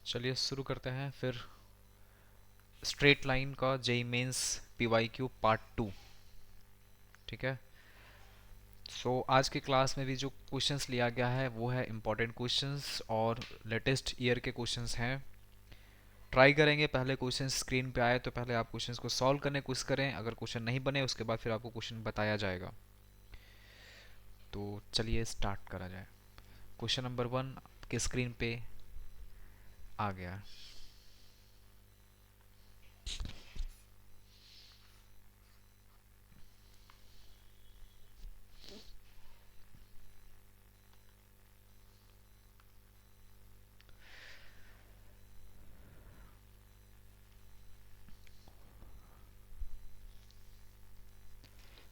चलिए शुरू करते हैं फिर स्ट्रेट लाइन का जेई मेंस पीवाईक्यू पार्ट 2। ठीक है। आज के क्लास में भी जो क्वेश्चंस लिया गया है वो है इम्पोर्टेंट क्वेश्चंस और लेटेस्ट ईयर के क्वेश्चंस हैं। ट्राई करेंगे पहले क्वेश्चन स्क्रीन पे आए तो पहले आप क्वेश्चंस को सॉल्व करने की कोशिश करें, अगर क्वेश्चन नहीं बने उसके बाद फिर आपको क्वेश्चन बताया जाएगा। तो चलिए स्टार्ट करा जाए। क्वेश्चन नंबर 1 आपके स्क्रीन पे आ गया।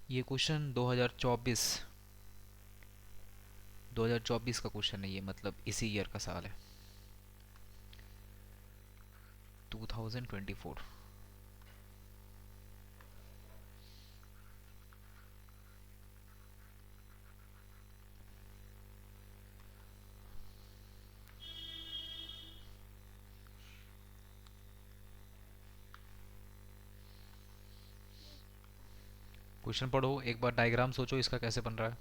ये क्वेश्चन 2024 का क्वेश्चन है, ये मतलब इसी ईयर का सवाल है, 2024। क्वेश्चन पढ़ो एक बार, डायग्राम सोचो इसका कैसे बन रहा है।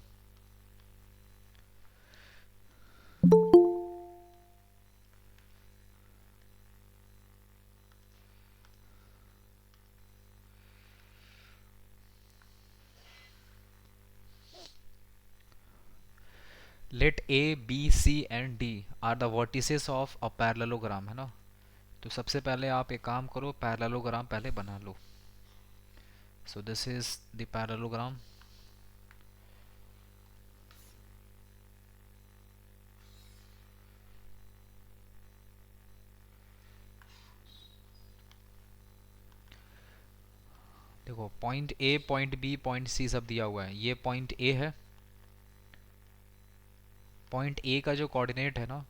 Let A B C and D are the vertices of a parallelogram, है ना। तो सबसे पहले आप एक काम करो, पैरेललोग्राम पहले बना लो। So this is the parallelogram. देखो point A, point B, point C सब दिया हुआ है। ये पॉइंट ए है। पॉइंट ए का जो कोऑर्डिनेट है ना,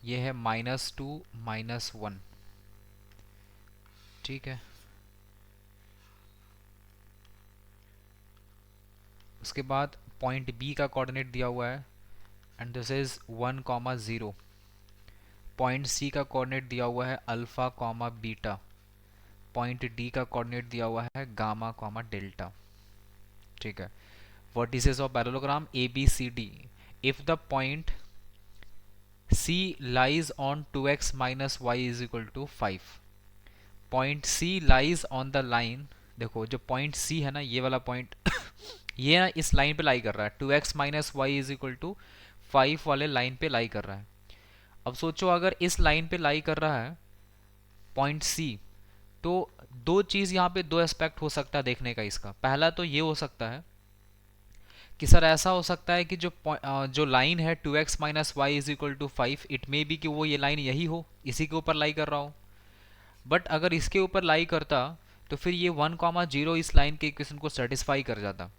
ये है -2 -1। ठीक है। उसके बाद पॉइंट बी का कोऑर्डिनेट दिया हुआ है and this is 1, 0। Point C का कोऑर्डिनेट दिया हुआ है alpha comma beta. Point D का कोऑर्डिनेट दिया हुआ है गामा कॉमा डेल्टा। ठीक है। Vertices of parallelogram A B C D. If the point C lies on 2x minus Y is equal to 5। Point C lies on the line. देखो जो point सी है ना, ये वाला पॉइंट ये ना इस लाइन पे लाई कर रहा है, 2x minus Y is equal to 5 वाले लाइन पे लाई कर रहा है। अब सोचो अगर इस लाइन पे लाई कर रहा है पॉइंट सी, तो दो चीज़ यहाँ पे, दो एस्पेक्ट हो सकता है देखने का इसका। पहला तो ये हो सकता है कि सर ऐसा हो सकता है कि जो लाइन है 2x minus Y is equal to 5, it may be कि वो ये लाइन यही हो, इसी के ऊपर लाई कर रहा हो। बट अगर इसके ऊपर लाई करता तो फिर ये 1, 0 इस लाइन के इक्वेशन को सेटिस्फाई कर जाता।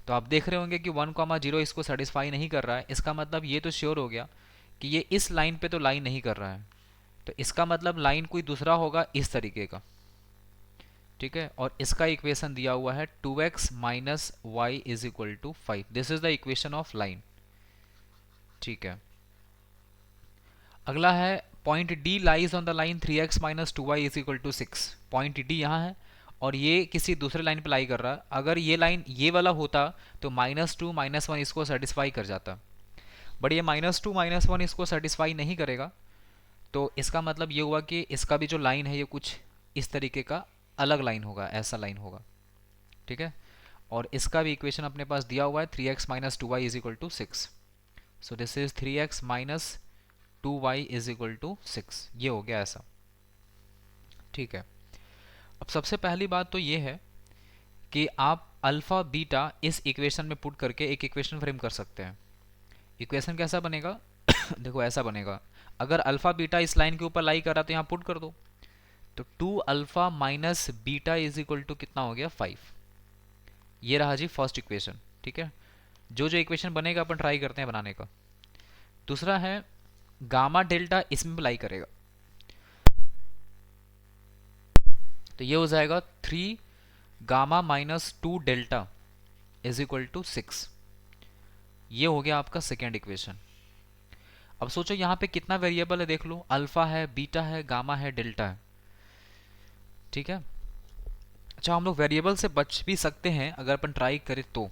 तो आप देख रहे होंगे कि 1, 0 इसको सेटिस्फाई नहीं कर रहा है। इसका मतलब ये तो श्योर हो गया कि ये इस लाइन पे तो लाइन नहीं कर रहा है। तो इसका मतलब लाइन कोई दूसरा होगा इस तरीके का। ठीक है। और इसका इक्वेशन दिया हुआ है 2x minus Y is equal to 5। This is the equation of line. ठीक है। अगला है point D lies on the line 3x minus 2y is equal to 6। Point D यहाँ है और ये किसी दूसरे लाइन पे लाई कर रहा है। अगर ये लाइन ये वाला होता तो -2 -1 इसको सेटिस्फाई कर जाता, बट ये -2 -1 इसको सेटिस्फाई नहीं करेगा। तो इसका मतलब ये हुआ कि इसका भी जो लाइन है ये कुछ इस तरीके का अलग लाइन होगा, ऐसा लाइन होगा। ठीक है। और इसका भी इक्वेशन अपने पास दिया हुआ है 3x minus 2y is equal to 6। So this is 3x minus 2y is equal to 6। ये हो गया ऐसा। ठीक है। अब सबसे पहली बात तो ये है कि आप अल्फा बीटा इस इक्वेशन में पुट करके एक इक्वेशन फ्रेम कर सकते हैं। इक्वेशन कैसा बनेगा देखो ऐसा बनेगा। अगर अल्फा बीटा इस लाइन के ऊपर लाई कर रहा तो यहाँ पुट कर दो। तो 2 alpha minus beta is equal to कितना हो गया 5। ये रहा जी फर्स्ट इक्वेशन। ठीक है। जो जो इक्वेशन बनेगा अपन ट्राई करते हैं बनाने का। दूसरा है गामा डेल्टा, इसमें अप्लाई करेगा तो ये हो जाएगा 3 gamma minus 2 delta is equal to 6। ये हो गया आपका सेकेंड इक्वेशन। अब सोचो यहाँ पे कितना वेरिएबल है, देख लो, अल्फा है, बीटा है, गामा है, डेल्टा है। ठीक है। अच्छा, हम लोग वेरिएबल से बच भी सकते हैं अगर अपन ट्राई करें तो।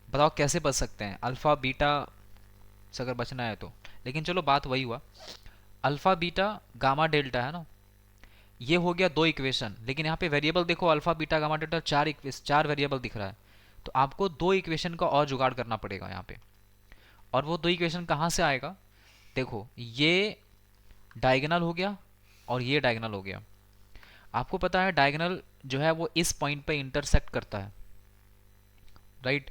बताओ कैसे बच सकते हैं अल्फा बीटा से अगर बचना है तो। लेकिन चलो बात वही हुआ, अल्फा बीटा गामा डेल्टा है ना, ये हो गया दो इक्वेशन। लेकिन यहाँ पे वेरिएबल देखो, अल्फा बीटा गामा डेल्टा, चार वेरिएबल दिख रहा है। तो आपको दो इक्वेशन का और जुगाड़ करना पड़ेगा यहाँ पे। और वो दो इक्वेशन कहाँ से आएगा, देखो ये डायगोनल हो गया और ये डायगोनल हो गया। आपको पता है डायगोनल जो है वो इस पॉइंट पे इंटरसेक्ट करता है, राइट।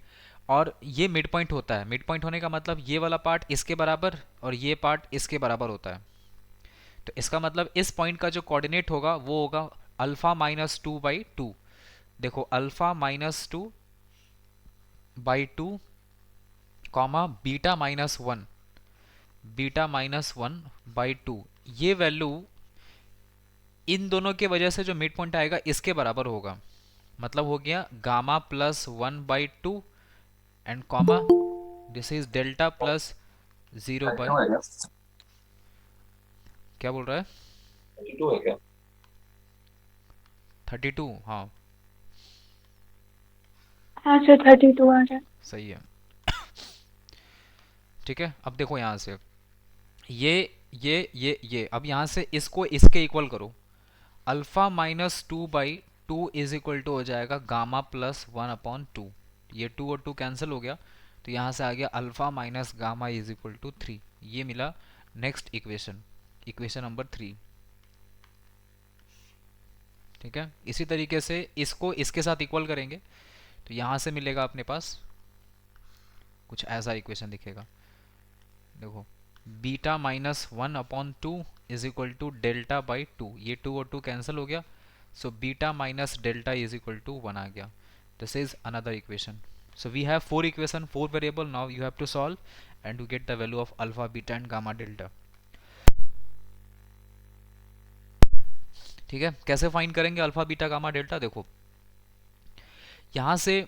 और ये मिड पॉइंट होता है। मिड पॉइंट होने का मतलब ये वाला पार्ट इसके बराबर और ये पार्ट इसके बराबर होता है। तो इसका मतलब इस पॉइंट का जो कोऑर्डिनेट होगा वो होगा अल्फा-2/2। देखो अल्फा-2/2 कॉमा बीटा-1, बीटा-1/2। ये वैल्यू इन दोनों के वजह से जो मिड पॉइंट आएगा इसके बराबर होगा। मतलब हो गया गामा+1/2 and comma this is delta plus 0 by, क्या बोल रहा है, 32 है क्या? 32, हाँ हाँ सर 32 आ रहा है। सही है। ठीक है, अब देखो यहाँ से ये ये अब यहाँ से इसको इसके इक्वल करो। अल्फा-2/2 इज इक्वल टू हो जाएगा गामा+1/2। ये 2 और 2 कैंसिल हो गया, तो यहाँ से आ गया alpha minus gamma is equal to 3। ये मिला नेक्स्ट इक्वेशन, इक्वेशन नंबर 3। ठीक है, इसी तरीके से इसको इसके साथ इक्वल करेंगे तो यहाँ से मिलेगा अपने पास कुछ ऐसा इक्वेशन दिखेगा। देखो बीटा-1/2 इज इक्वल टू डेल्टा/2। ये 2 और 2 कैंसिल हो गया, so beta minus delta is equal to 1 आ गया। This is another equation. So we have four equation, four variable. Now you have to solve and to get the value of alpha, beta and gamma delta. ठीक है, कैसे find करेंगे alpha beta gamma delta. देखो यहाँ से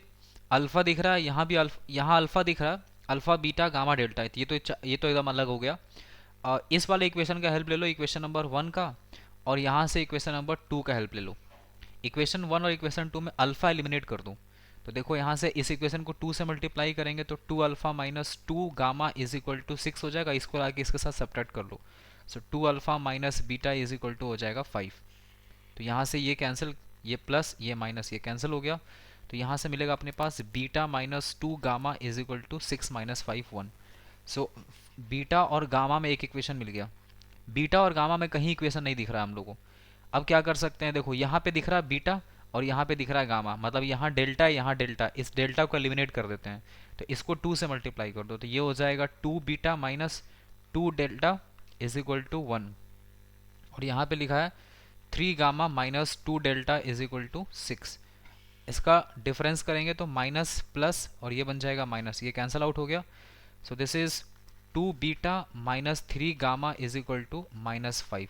alpha दिख रहा है, यहाँ भी यहाँ अल्फा दिख रहा है, अल्फा बीटा गामा डेल्टा है, ये तो एकदम अलग हो गया। इस वाले इक्वेशन का हेल्प ले लो, इक्वेशन नंबर 1 का, और यहाँ से इक्वेशन नंबर 2 का हेल्प ले लो। इक्वेशन 1 और इक्वेशन 2 में अल्फा एलिमिनेट कर दूँ तो देखो यहाँ से इस इक्वेशन को 2 से मल्टीप्लाई करेंगे तो 2 alpha minus 2 gamma is equal to 6 हो जाएगा। इसको आके इसके साथ सब्ट्रैक्ट कर लो, so 2 alpha minus beta is equal to हो जाएगा 5। तो यहाँ से ये कैंसिल, ये प्लस ये माइनस ये कैंसिल हो गया, तो यहाँ से मिलेगा अपने पास बीटा-2 gamma is equal to 6 minus 5 1। सो बीटा और गामा में एक इक्वेशन मिल गया। बीटा और गामा में कहीं इक्वेशन नहीं दिख रहा है हम लोगों को। अब क्या कर सकते हैं, देखो यहाँ पे दिख रहा है बीटा और यहाँ पे दिख रहा है गामा, मतलब यहाँ डेल्टा है, यहाँ डेल्टा, इस डेल्टा को एलिमिनेट कर देते हैं। तो इसको 2 से मल्टीप्लाई कर दो तो ये हो जाएगा 2 beta minus 2 delta is equal to 1। और यहाँ पे लिखा है 3 gamma minus 2 delta is equal to 6। इसका डिफरेंस करेंगे तो माइनस प्लस और ये बन जाएगा माइनस, ये कैंसिल आउट हो गया। So this is 2 beta minus 3 gamma is equal to -5।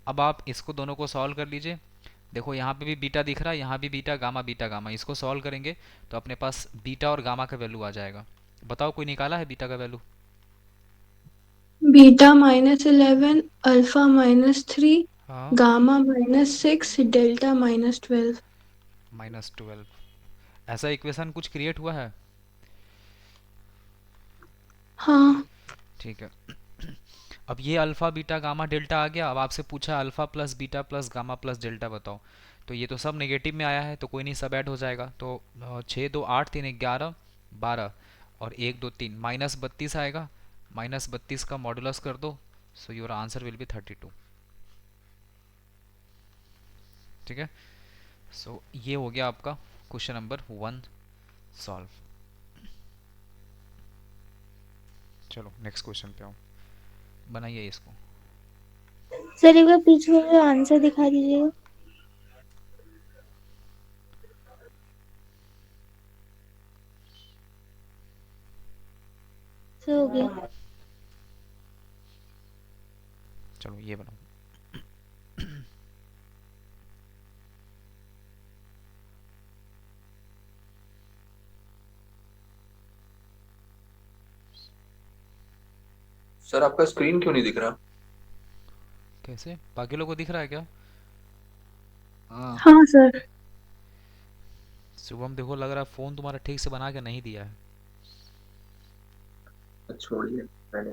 अब आप इसको दोनों को सॉल्व कर लीजिए। देखो यहाँ पे भी बीटा दिख रहा है, यहाँ भी बीटा गामा, इसको सॉल्व करेंगे तो अपने पास बीटा और गामा का वैल्यू आ जाएगा। बताओ कोई निकाला है बीटा का वैल्यू? बीटा -11, अल्फा -3, हाँ, गामा -6, डेल्टा -12। -12। ऐसा इक्वेशन कुछ क्रिएट हुआ है? हाँ ठीक है। अब ये अल्फा बीटा गामा डेल्टा आ गया। अब आपसे पूछा alpha plus beta plus gamma plus delta बताओ, तो ये तो सब नेगेटिव में आया है तो कोई नहीं, सब ऐड हो जाएगा। तो 6 2 8 3 11 12 और 1 2 3 -32 आएगा। -32 का मॉडुलस कर दो, so your answer will be 32। ठीक है, सो ये हो गया आपका क्वेश्चन नंबर 1 सॉल्व। चलो नेक्स्ट क्वेश्चन पे आओ, बनाइए इसको। सर एक बार पीछे वाला आंसर दिखा दीजिएगा। सर हो गया। चलो ये बनाओ। सर आपका स्क्रीन क्यों नहीं दिख रहा? कैसे, बाकी लोगों को दिख रहा है क्या? हाँ। हाँ सर। शुभम देखो, लग रहा है फ़ोन तुम्हारा ठीक से बना के नहीं दिया है। छोड़िए, मैंने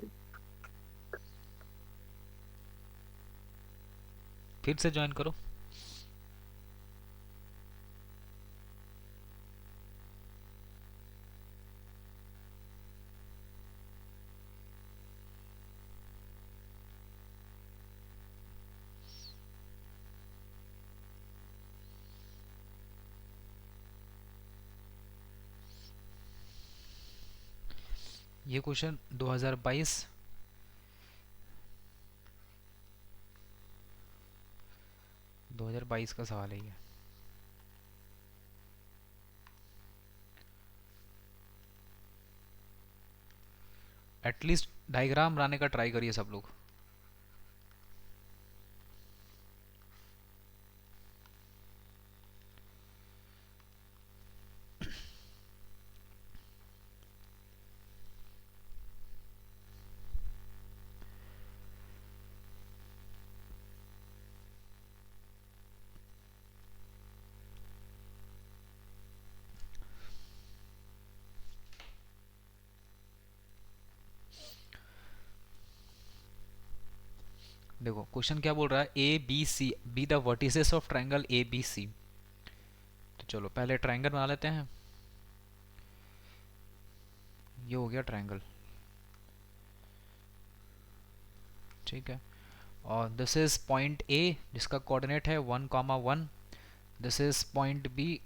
फिर से ज्वाइन करो। ये क्वेश्चन 2022 का सवाल है ये। एटलीस्ट डायग्राम बनाने का ट्राई करिए सब लोग। देखो क्वेश्चन क्या बोल रहा है, A B C be the vertices of triangle A B C. तो चलो पहले ट्रायंगल बना लेते हैं। ये हो गया ट्रायंगल, ठीक है। और दिस इज पॉइंट ए जिसका कोऑर्डिनेट है 1,1। This is point B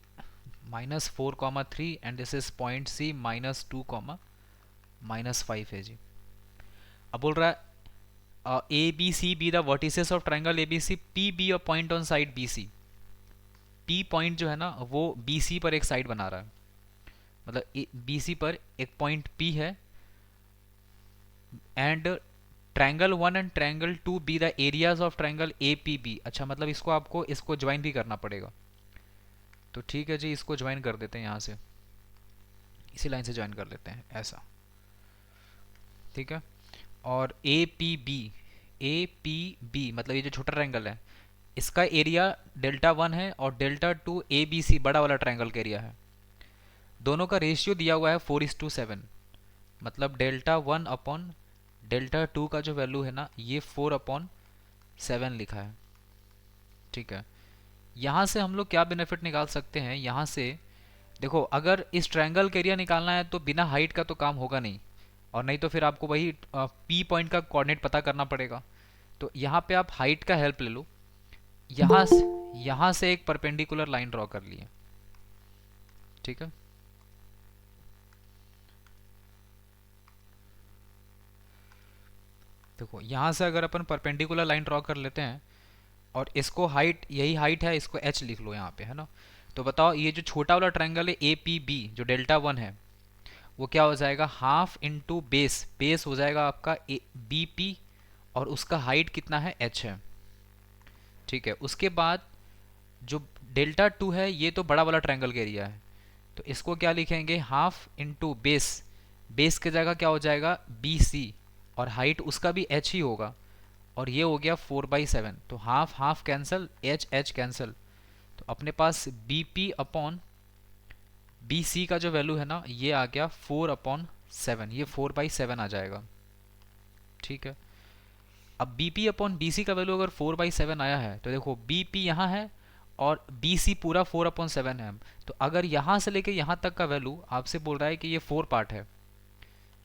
-4,3 and this is point C -2,-5 है जी। अब बोल रहा है A B C be the vertices of triangle A B C, P be a point on side B C. P point जो है ना वो बी सी पर एक साइड बना रहा है, मतलब बी सी पर एक पॉइंट पी है। And triangle 1 and triangle 2 be the areas of triangle A P B. अच्छा, मतलब इसको आपको इसको ज्वाइन भी करना पड़ेगा। तो ठीक है जी, इसको ज्वाइन कर देते हैं यहाँ से, इसी लाइन से ज्वाइन कर लेते हैं ऐसा, ठीक है। और ए पी बी मतलब ये जो छोटा ट्रायंगल है इसका एरिया Δ1 है और Δ2 ए बी सी बड़ा वाला ट्रायंगल का एरिया है। दोनों का रेशियो दिया हुआ है 4:7, मतलब Δ1 अपॉन Δ2 का जो वैल्यू है ना ये 4/7 लिखा है, ठीक है। यहाँ से हम लोग क्या बेनिफिट निकाल सकते हैं, यहाँ से देखो अगर इस ट्रायंगल का एरिया निकालना है तो बिना हाइट का तो काम होगा नहीं, और नहीं तो फिर आपको वही पी पॉइंट का कोऑर्डिनेट पता करना पड़ेगा। तो यहाँ पे आप हाइट का हेल्प ले लो। यहाँ से एक परपेंडिकुलर लाइन ड्रॉ कर लिए, ठीक है। देखो यहाँ से अगर अपन परपेंडिकुलर लाइन ड्रॉ कर लेते हैं और इसको हाइट, यही हाइट है, इसको h लिख लो यहाँ पे, है ना। तो बताओ ये जो छोटा वाला ट्रायंगल है ए पी बी जो Δ1 है वो क्या हो जाएगा, हाफ इंटू बेस, बेस हो जाएगा आपका बी पी और उसका हाइट कितना है h है, ठीक है। उसके बाद जो Δ2 है ये तो बड़ा वाला ट्रायंगल का एरिया है, तो इसको क्या लिखेंगे, हाफ इंटू बेस, बेस की जगह क्या हो जाएगा बी सी और हाइट उसका भी h ही होगा, और ये हो गया 4/7। तो half half cancel, H H cancel, तो अपने पास B P upon B C का जो वैल्यू है ना ये आ गया 4/7, ये 4/7 आ जाएगा, ठीक है। अब B P upon B C का वैल्यू अगर 4/7 आया है तो देखो बी पी यहाँ है और बी सी पूरा 4/7 है। तो अगर यहाँ से लेके यहाँ तक का वैल्यू आपसे बोल रहा है कि ये 4 पार्ट है,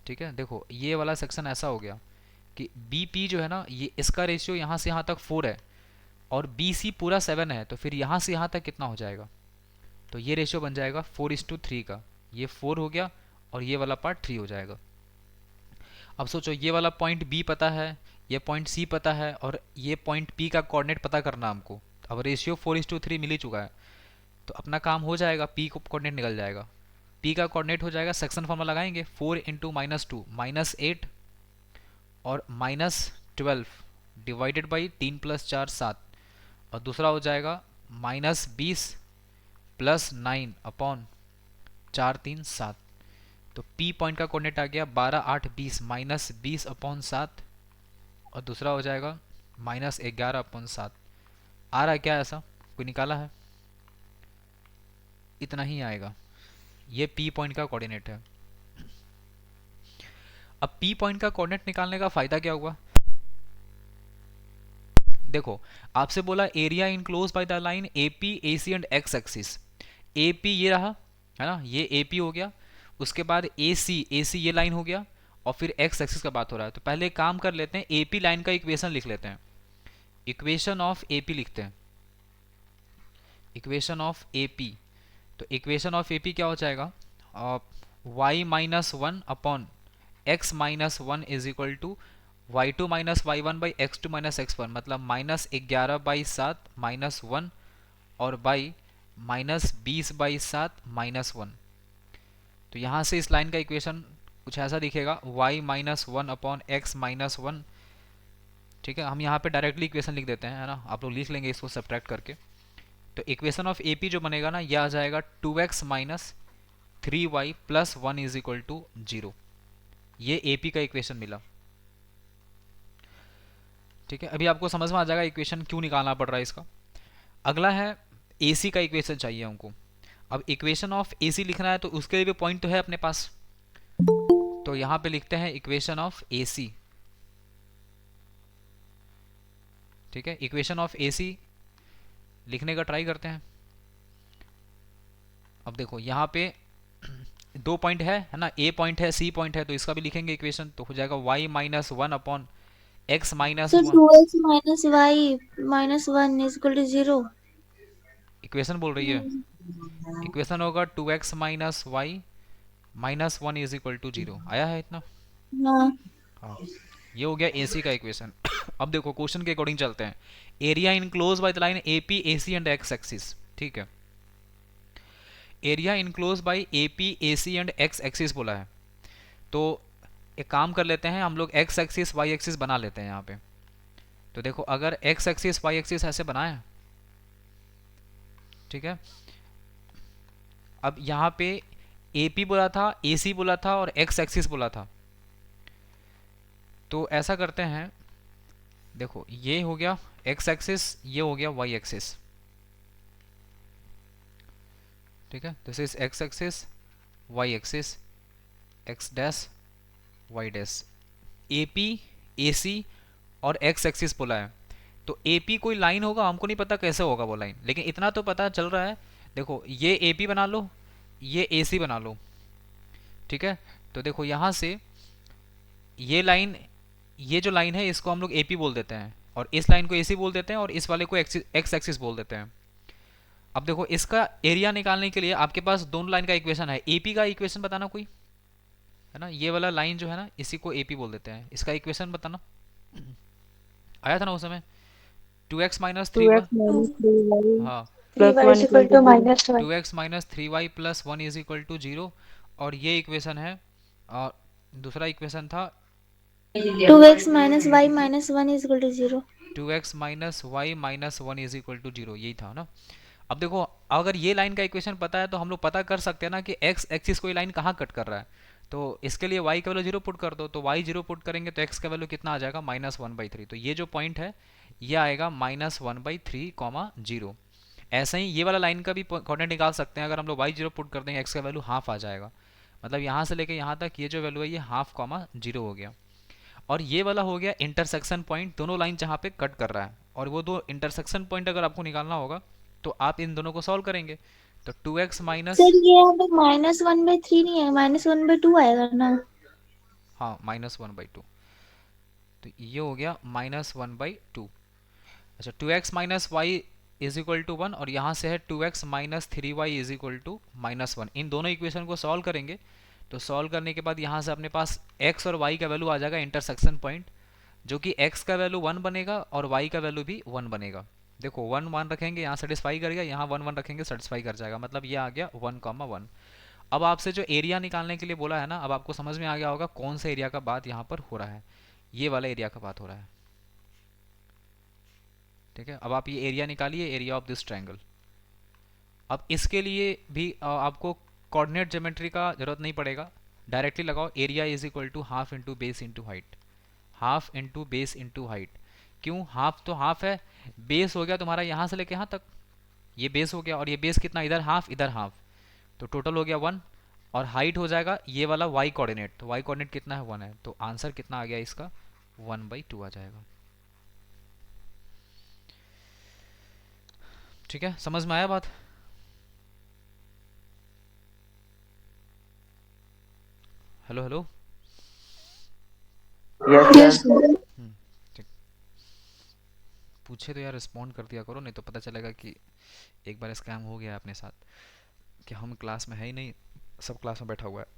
ठीक है। देखो ये वाला सेक्शन ऐसा हो गया कि बी पी जो है ना ये इसका रेशियो यहाँ से यहाँ तक 4 है और बी सी पूरा 7 है, तो फिर यहाँ से यहाँ तक कितना हो जाएगा, तो ये रेशियो बन जाएगा 4:3 का। ये 4 हो गया और ये वाला पार्ट 3 हो जाएगा। अब सोचो ये वाला पॉइंट बी पता है, ये पॉइंट सी पता है और ये पॉइंट पी का कोऑर्डिनेट पता करना हमको। अब रेशियो 4:3 मिल ही चुका है तो अपना काम हो जाएगा, पी को कोऑर्डिनेट निकल जाएगा। पी का कोऑर्डिनेट हो जाएगा, सेक्शन फॉर्मूला लगाएंगे 4 इंटू -2 -8 और -12 डिवाइडेड बाई 3 + 4 7, और दूसरा हो जाएगा -20 + 9 अपॉन 4 3 7। तो P पॉइंट का कोऑर्डिनेट आ गया 12 8 20 माइनस 20/7 और दूसरा हो जाएगा माइनस 11/7। आ रहा है क्या ऐसा कोई निकाला है? इतना ही आएगा। ये P पॉइंट का कोऑर्डिनेट है। अब P पॉइंट का कोऑर्डिनेट निकालने का फायदा क्या हुआ? देखो आपसे बोला area enclose by the line AP AC and x axis. AP ये रहा है ना, ये AP हो गया। उसके बाद AC ये लाइन हो गया और फिर एक्स एक्सिस का बात हो रहा है। तो पहले एक काम कर लेते हैं, AP लाइन का इक्वेशन लिख लेते हैं। इक्वेशन ऑफ AP लिखते हैं, इक्वेशन ऑफ AP। तो इक्वेशन ऑफ AP क्या हो जाएगा? y minus 1 upon x minus 1 is equal to y2 minus y1 by x2 minus x1, मतलब -11/7 माइनस 1 और बाई -20/7 माइनस 1। तो यहाँ से इस लाइन का इक्वेशन कुछ ऐसा दिखेगा, y minus 1 upon x minus 1। ठीक है, हम यहाँ पे डायरेक्टली इक्वेशन लिख देते हैं, है ना, आप लोग लिख लेंगे इसको सब्ट्रैक्ट करके। तो इक्वेशन ऑफ AP जो बनेगा ना, यह आ जाएगा 2x minus 3y plus 1 is equal to 0। ये AP का इक्वेशन मिला। ठीक है, अभी आपको समझ में आ जाएगा इक्वेशन क्यों निकालना पड़ रहा है इसका। अगला है AC का इक्वेशन चाहिए हमको। अब इक्वेशन ऑफ AC लिखना है तो उसके लिए भी पॉइंट तो है अपने पास, तो यहाँ पे लिखते हैं इक्वेशन ऑफ AC। ठीक है, इक्वेशन ऑफ AC लिखने का ट्राई करते हैं। अब देखो यहाँ पे दो पॉइंट है ना, A पॉइंट है C पॉइंट है, तो इसका भी लिखेंगे इक्वेशन। तो हो जाएगा y minus 1 upon x minus So 1। 2x minus y minus 1 is equal to 0. Equation बोल रही है, इक्वेशन होगा 2x minus y minus 1 is equal to 0। आया है इतना? हाँ। हाँ, ये हो गया AC का इक्वेशन। अब देखो क्वेश्चन के अकॉर्डिंग चलते हैं। Area enclose by the line AP AC and x axis. ठीक है, area enclose by AP AC and x axis बोला है। तो एक काम कर लेते हैं हम लोग, एक्स एक्सिस वाई एक्सिस बना लेते हैं यहाँ पे। तो देखो अगर एक्स एक्सिस वाई एक्सिस ऐसे बनाए, ठीक है, अब यहाँ पे AP बोला था, AC बोला था और एक्स एक्सिस बोला था। तो ऐसा करते हैं, देखो ये हो गया एक्स एक्सिस, ये हो गया वाई एक्सिस। ठीक है, this is x axis, y axis, x dash Y dash. AP AC और एक्स एक्सिस बोला है। तो AP कोई लाइन होगा, हमको नहीं पता कैसे होगा वो लाइन, लेकिन इतना तो पता चल रहा है। देखो ये AP बना लो, ये AC बना लो। ठीक है, तो देखो यहाँ से ये लाइन, ये जो लाइन है इसको हम लोग AP बोल देते हैं और इस लाइन को AC बोल देते हैं और इस वाले को एक्स एक्सिस बोल देते हैं। अब देखो इसका एरिया निकालने के लिए आपके पास दोनों लाइन का इक्वेशन है। AP का इक्वेशन बताना कोई, है ना, ये वाला लाइन जो है ना इसी को AP बोल देते हैं। इसका इक्वेशन बताना, आया था ना उस समय, 2x माइनस 3y। हाँ, 3y is equal to minus 1. 2x minus 3y plus 1 is equal to 0। और ये इक्वेशन है, और दूसरा इक्वेशन था 2x minus y minus 1 is equal to 0. 2x minus y minus 1 is equal to 0, यही था ना। अब देखो अगर ये लाइन का इक्वेशन पता है तो हम लोग पता कर सकते हैं ना कि एक्स एक्सिस कोई लाइन कहाँ कट कर रहा है। तो इसके लिए y का वैल्यू 0 पुट कर दो, तो y 0 पुट करेंगे तो x का वैल्यू कितना आ जाएगा, -1/3। तो ये जो पॉइंट है ये आएगा -1/3, 0। ऐसे ही ये वाला लाइन का भी कोऑर्डिनेट निकाल सकते हैं। अगर हम लोग y 0 पुट कर देंगे x का वैल्यू हाफ आ जाएगा, मतलब यहाँ से लेके यहाँ तक ये जो वैल्यू है ये हाफ, 0 हो गया। और ये वाला हो गया इंटरसेक्शन पॉइंट, दोनों लाइन जहाँ पे कट कर रहा है। और वो दो इंटरसेक्शन पॉइंट अगर आपको निकालना होगा तो आप इन दोनों को सॉल्व करेंगे। तो 2x माइनस, सर ये यहाँ पे -1/3 नहीं है, -1/2 आएगा ना। हाँ -1/2। तो ये हो गया -1/2। अच्छा 2x minus Y is equal to 1 और यहाँ से है 2x minus 3y is equal to -1। इन दोनों इक्वेशन को सॉल्व करेंगे तो सॉल्व करने के बाद यहाँ से अपने पास x और y का वैल्यू आ जाएगा इंटरसेक्शन पॉइंट, जो कि x का वैल्यू 1 बनेगा और y का वैल्यू भी 1 बनेगा। देखो 1 1 रखेंगे यहाँ सेटिस्फाई करेगा, यहाँ 1 1 रखेंगे सेटिस्फाई कर जाएगा, मतलब ये आ गया 1,1। अब आपसे जो एरिया निकालने के लिए बोला है ना, अब आपको समझ में आ गया होगा कौन सा एरिया का बात यहाँ पर हो रहा है। ये वाला एरिया का बात हो रहा है। ठीक है, अब आप ये एरिया निकालिए, एरिया ऑफ दिस ट्रायंगल। अब इसके लिए भी आपको कोऑर्डिनेट ज्योमेट्री का जरूरत नहीं पड़ेगा, डायरेक्टली लगाओ, area is equal to half into base into height, half into base into height. क्यों? हाफ तो हाफ है, बेस हो गया तुम्हारा यहाँ से लेके यहाँ तक, ये बेस हो गया, और ये बेस कितना, इधर हाफ इधर हाफ, तो टोटल हो गया 1। और हाइट हो जाएगा ये वाला वाई कोऑर्डिनेट, तो वाई कोऑर्डिनेट कितना है 1 है, तो आंसर कितना आ गया इसका 1/2 आ जाएगा। ठीक है, समझ में आया बात? Hello hello. Yes, sir. ठीक, पूछे तो यार रिस्पॉन्ड कर दिया करो, नहीं तो पता चलेगा कि एक बार स्कैम हो गया है अपने साथ, कि हम क्लास में है ही नहीं, सब क्लास में बैठा हुआ है।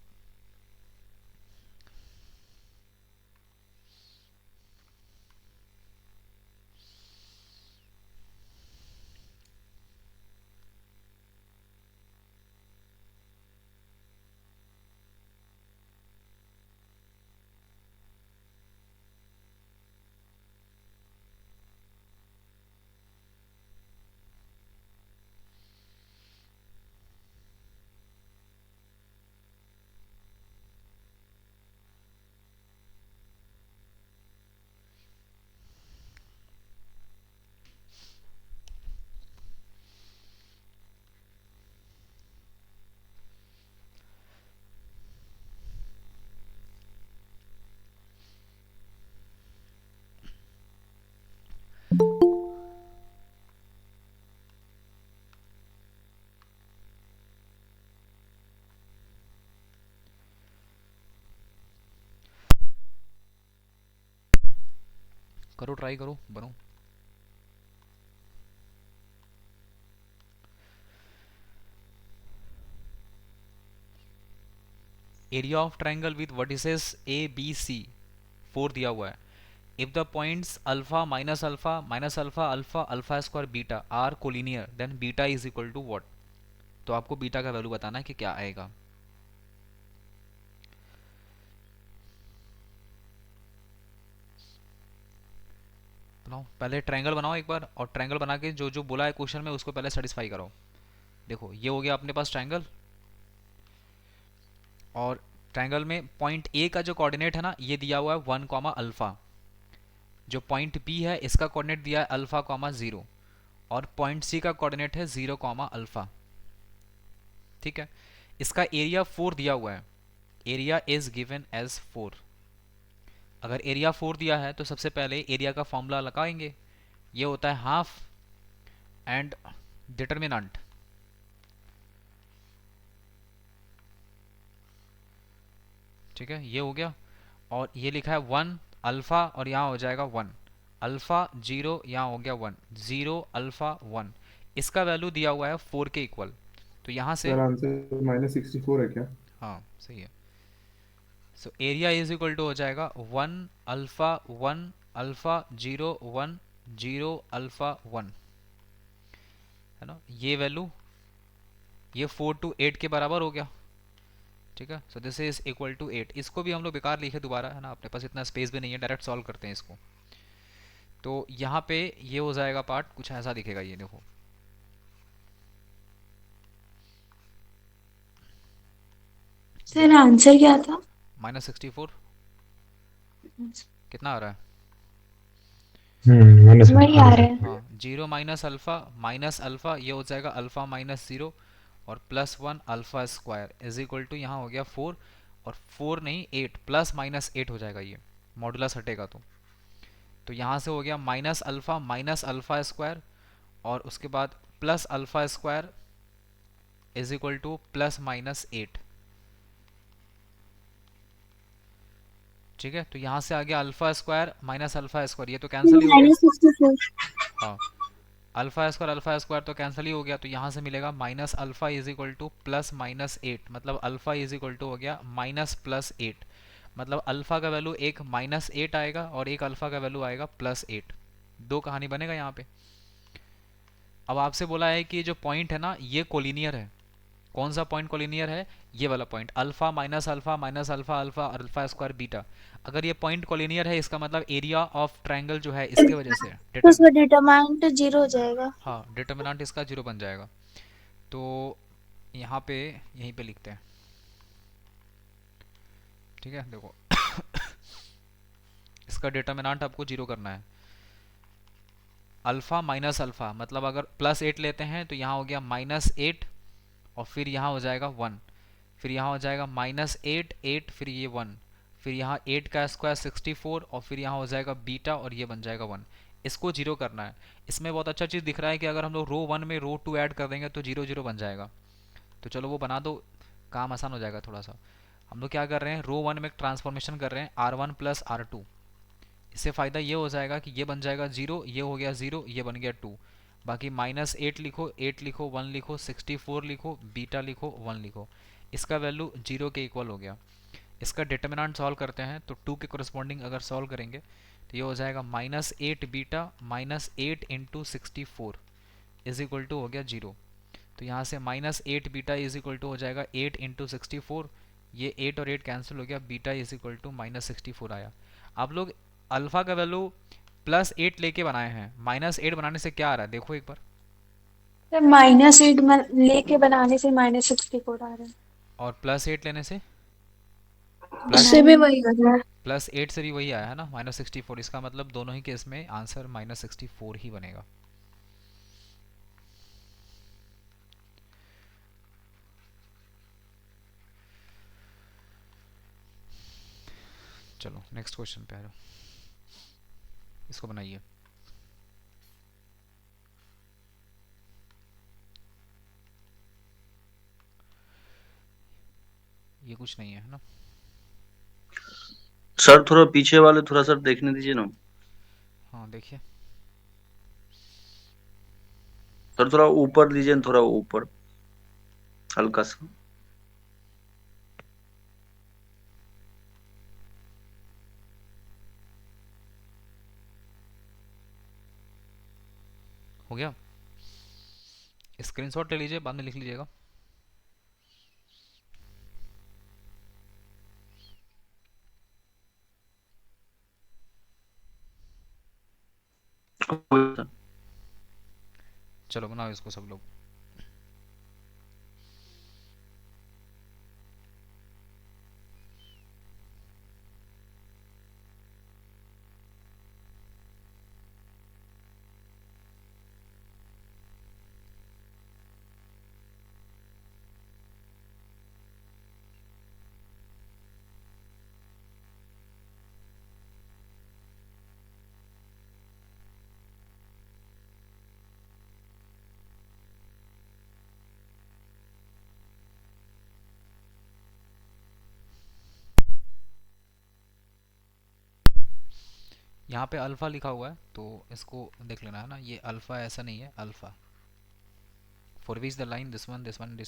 करो, ट्राई करो, बनो। Area of triangle with vertices A B C 4 दिया हुआ है। If the points alpha minus alpha minus alpha alpha alpha square beta are collinear, then beta is equal to what? तो आपको बीटा का वैल्यू बताना है कि क्या आएगा। बनाओ, पहले ट्रायंगल बनाओ एक बार, और ट्रायंगल बना के जो जो बोला है क्वेश्चन में उसको पहले सेटिस्फाई करो। देखो ये हो गया अपने पास ट्रायंगल, और ट्रायंगल में पॉइंट ए का जो कोऑर्डिनेट है ना, ये दिया हुआ है 1 कॉमा अल्फा। जो पॉइंट बी है इसका कोऑर्डिनेट दिया है अल्फा कॉमा 0, और पॉइंट सी का कोऑर्डिनेट है 0 कॉमा अल्फा। ठीक है, इसका एरिया 4 दिया हुआ है, एरिया इज गिवन एज 4। अगर एरिया 4 दिया है तो सबसे पहले एरिया का फॉर्मूला लगाएंगे, ये होता है हाफ एंड डिटर्मिनेंट। ठीक है, ये हो गया, और ये लिखा है 1 अल्फा, और यहाँ हो जाएगा 1 अल्फा 0, यहाँ हो गया 1 0 अल्फा 1। इसका वैल्यू दिया हुआ है 4 के इक्वल, तो यहाँ से सर आंसर -64 है क्या? हाँ सही है। So area is equal to हो जाएगा 1 अल्फा 1 अल्फा 0 1 0 अल्फा 1, है ना। ये वैल्यू ये 4 to 8 के बराबर हो गया। ठीक है, so this is equal to 8। इसको भी हम लोग बेकार लिखे दोबारा, है ना, अपने पास इतना स्पेस भी नहीं है, डायरेक्ट सॉल्व करते हैं इसको। तो यहाँ पे ये हो जाएगा पार्ट कुछ ऐसा दिखेगा, ये देखो सर आंसर क्या था? -64 कितना आ रहा है? वही आ रहा है। हाँ, 0 माइनस अल्फा ये हो जाएगा अल्फा माइनस 0, और +1 alpha square is equal to यहाँ हो गया 4, और 4 नहीं 8, प्लस माइनस 8 हो जाएगा, ये मॉडुलस हटेगा तो यहाँ से हो गया माइनस अल्फा स्क्वायर, और उसके बाद plus alpha square is equal to +-8। ठीक है, तो यहाँ से आ गया alpha square minus alpha square, ये तो कैंसिल ही हो गया। -64 हाँ, अल्फा स्क्वायर तो कैंसिल ही हो गया, तो यहाँ से मिलेगा minus alpha is equal to +-8, मतलब अल्फा इज इक्वल टू हो गया -+8। मतलब अल्फा का वैल्यू एक -8 आएगा और एक अल्फा का वैल्यू आएगा +8, दो कहानी बनेगा यहाँ पे। अब आपसे बोला है कि जो पॉइंट है ना ये कोलिनियर है। कौन सा पॉइंट कोलिनियर है? ये वाला point, alpha minus alpha minus alpha alpha alpha square beta. अगर ये पॉइंट कोलिनियर है इसका मतलब एरिया ऑफ ट्रायंगल जो है इसके वजह से तो उसका डिटरमाइनेंट 0 हो जाएगा। हाँ, डिटर्मिनेंट इसका 0 बन जाएगा। तो यहाँ पे यहीं पे लिखते हैं ठीक है, देखो इसका डिटर्मिनेंट आपको जीरो करना है। अल्फ़ा माइनस अल्फ़ा मतलब अगर +8 लेते हैं तो यहाँ हो गया -8 और फिर यहाँ हो जाएगा 1, फिर यहाँ हो जाएगा -8 8 फिर ये 1, फिर यहाँ 8 का स्क्वायर 64 और फिर यहाँ हो जाएगा बीटा और ये बन जाएगा 1। इसको जीरो करना है। इसमें बहुत अच्छा चीज़ दिख रहा है कि अगर हम लोग रो 1 में रो 2 ऐड कर देंगे तो 0 0 बन जाएगा। तो चलो वो बना दो, काम आसान हो जाएगा थोड़ा सा। हम लोग क्या कर रहे हैं, रो 1 में एक ट्रांसफॉर्मेशन कर रहे हैं R1 + R2। इससे फ़ायदा ये हो जाएगा कि ये बन जाएगा 0, ये हो गया 0, ये बन गया 2। बाकी -8 लिखो, 8 लिखो, 1 लिखो, 64 लिखो, बीटा लिखो, 1 लिखो। इसका वैल्यू 0 के इक्वल हो गया। इसका डिटर्मिनेंट सॉल्व करते हैं तो 2 के कोरस्पॉन्डिंग अगर सॉल्व करेंगे तो ये हो जाएगा -8 बीटा -8 × 64 इज इक्वल टू हो गया 0। तो यहाँ से -8 बीटा इज इक्वल टू हो जाएगा 8 × 64, ये 8 और 8 कैंसिल हो गया, बीटा इज इक्वल टू -64 आया। आप लोग अल्फ़ा का वैल्यू +8 लेके बनाए हैं, -8 बनाने से क्या आ रहा है देखो एक बार। सर -8 लेके बनाने से -64 आ रहा है। और +8 लेने से उससे भी वही कर रहा है। +8 से भी वही आया है ना, -64। इसका मतलब दोनों ही केस में आंसर -64 ही बनेगा। चलो नेक्स्ट क्वेश्चन पे आ जाओ, इसको बनाइए। ये कुछ नहीं है ना। सर थोड़ा पीछे वाले थोड़ा सा देखने दीजिए ना। हाँ देखिए, सर थोड़ा ऊपर लीजिए ना, थोड़ा ऊपर हल्का सा। हो गया। स्क्रीनशॉट ले लीजिए, बाद में लिख लीजिएगा। चलो बनाओ इसको सब लोग। यहाँ पे अल्फ़ा लिखा हुआ है तो इसको देख लेना है ना, ये अल्फ़ा ऐसा नहीं है, alpha for which the line this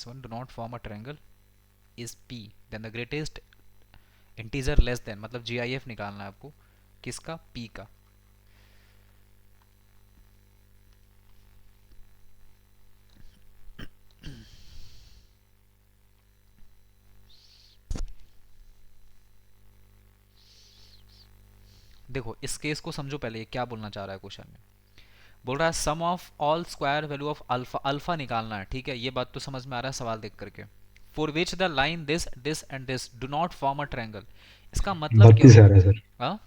one do not form a triangle is P, then the greatest integer less than, मतलब GIF निकालना है आपको किसका, P का। देखो इस केस को समझो पहले, ये क्या बोलना चाह रहा है क्वेश्चन में। बोल रहा है sum of all square value of alpha, alpha निकालना है, ठीक है, ये बात तो समझ में आ रहा है सवाल देख करके। For which the line this this and this do not form a triangle, इसका मतलब क्या 32 आ हुआ। रहा है सर। हाँ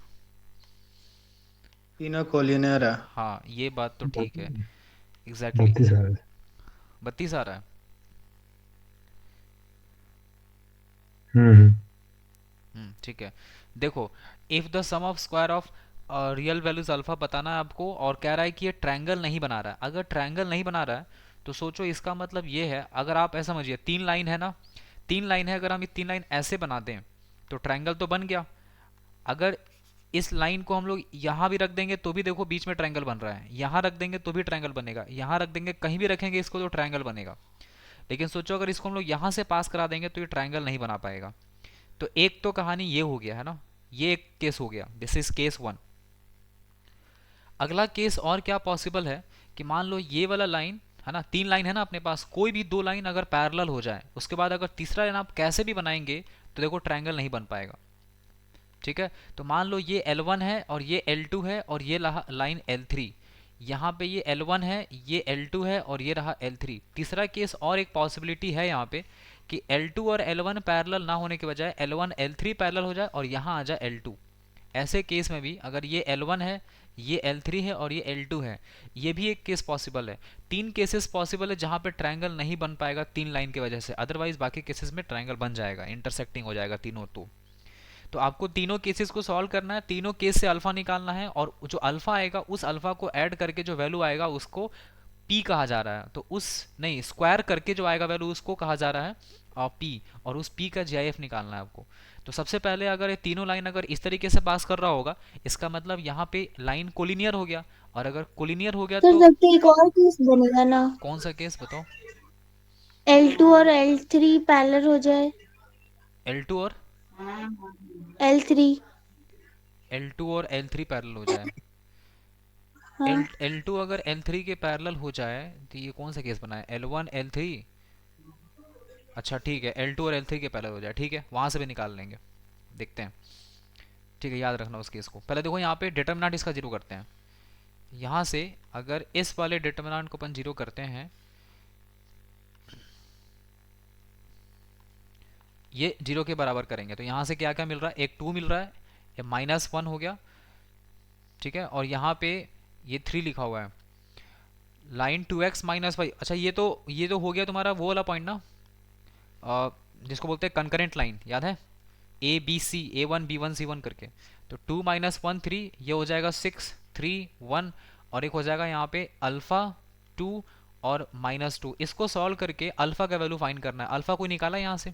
तीनों कोलिनियर है। हाँ ये बात तो ठीक है, एग्जैक्टली 32 आ रहा है। 32 आ रहा है। हम्म ठीक है, देखो if the sum of square of real values alpha बताना है आपको, और कह रहा है कि ये ट्रायंगल नहीं बना रहा है। अगर ट्रायंगल नहीं बना रहा है तो सोचो इसका मतलब ये है, अगर आप ऐसा समझिए 3 लाइन है ना, 3 लाइन है, अगर हम ये 3 लाइन ऐसे बना दें तो ट्रायंगल तो बन गया। अगर इस लाइन को हम लोग यहाँ भी रख देंगे तो भी देखो बीच में ट्रायंगल बन रहा है, यहाँ रख देंगे तो भी ट्रायंगल बनेगा, यहाँ रख देंगे, कहीं भी रखेंगे इसको तो ट्रायंगल बनेगा। लेकिन सोचो अगर इसको हम लोग यहाँ से पास करा देंगे तो ये ट्रायंगल नहीं बना पाएगा। तो एक तो कहानी ये हो गया है ना, ये एक केस हो गया, दिस इज केस 1। अगला केस और क्या पॉसिबल है कि मान लो ये वाला लाइन है ना, 3 लाइन है ना अपने पास, कोई भी 2 लाइन अगर पैरेलल हो जाए, उसके बाद अगर तीसरा लाइन आप कैसे भी बनाएंगे तो देखो ट्रायंगल नहीं बन पाएगा। ठीक है, तो मान लो ये L1 है और ये L2 है और ये लाइन L3, यहाँ पे ये L1 है, ये L2 है और ये रहा L3। तीसरा केस और एक पॉसिबिलिटी है यहाँ पे कि L2 और L1 पैरेलल ना होने के बजाय L1 L3 पैरेलल हो जाए और यहाँ आ जाए L2। ऐसे केस में भी अगर ये L1 है, ये L3 है और ये L2 है, ये भी एक केस पॉसिबल है। 3 केसेस पॉसिबल है जहाँ पे ट्रायंगल नहीं बन पाएगा 3 लाइन की वजह से, अदरवाइज बाकी केसेस में ट्रायंगल बन जाएगा, इंटरसेक्टिंग हो जाएगा तीनों। तो आपको तीनों केसेस को सॉल्व करना है, तीनों केस से अल्फा निकालना है और जो अल्फा आएगा उस अल्फा को ऐड करके जो वैल्यू आएगा उसको पी कहा जा रहा है। तो उस नहीं, स्क्वायर करके जो आएगा वैल्यू उसको कहा जा रहा है पी, और उस पी का जीआईएफ निकालना है आपको। तो सबसे पहले अगर ये तीनों लाइन अगर इस तरीके से पास कर रहा होगा, इसका मतलब यहाँ पे लाइन कोलिनियर हो गया, और अगर कोलिनियर हो गया सर तो जब तो एक और केस बनेगा ना, कौन सा केस बताओ? L2 और L3 पैरेलल हो जाए। L2 और L3। L2 और L3 पैरेलल हो जाए। हाँ L2 अगर L3 के पैरेलल हो जाए तो ये कौन सा केस बना है? L1 L3। अच्छा ठीक है, L2 और L3 के पैरेलल हो जाए, ठीक है, वहां से भी निकाल लेंगे, देखते हैं। ठीक है, याद रखना उस केस को। पहले देखो यहाँ पे डिटर्मिनेंट इसका जीरो करते हैं। यहाँ से अगर इस वाले डिटर्मिनेंट को अपन जीरो करते हैं, ये जीरो के बराबर करेंगे, तो यहाँ से क्या क्या मिल रहा है? एक 2 मिल रहा है, ये -1 हो गया, ठीक है, और यहाँ पे ये 3 लिखा हुआ है। लाइन 2x - y, अच्छा ये तो हो गया तुम्हारा वो वाला पॉइंट ना, जिसको बोलते हैं कंकरेंट लाइन, याद है? A B C, A1 B1 C1 करके। तो 2 - 1 3, ये हो जाएगा 6 3 1, और एक हो जाएगा यहाँ पे अल्फा 2 और -2। इसको सॉल्व करके अल्फा का वैल्यू फाइंड करना है। अल्फा कोई निकाला यहाँ से?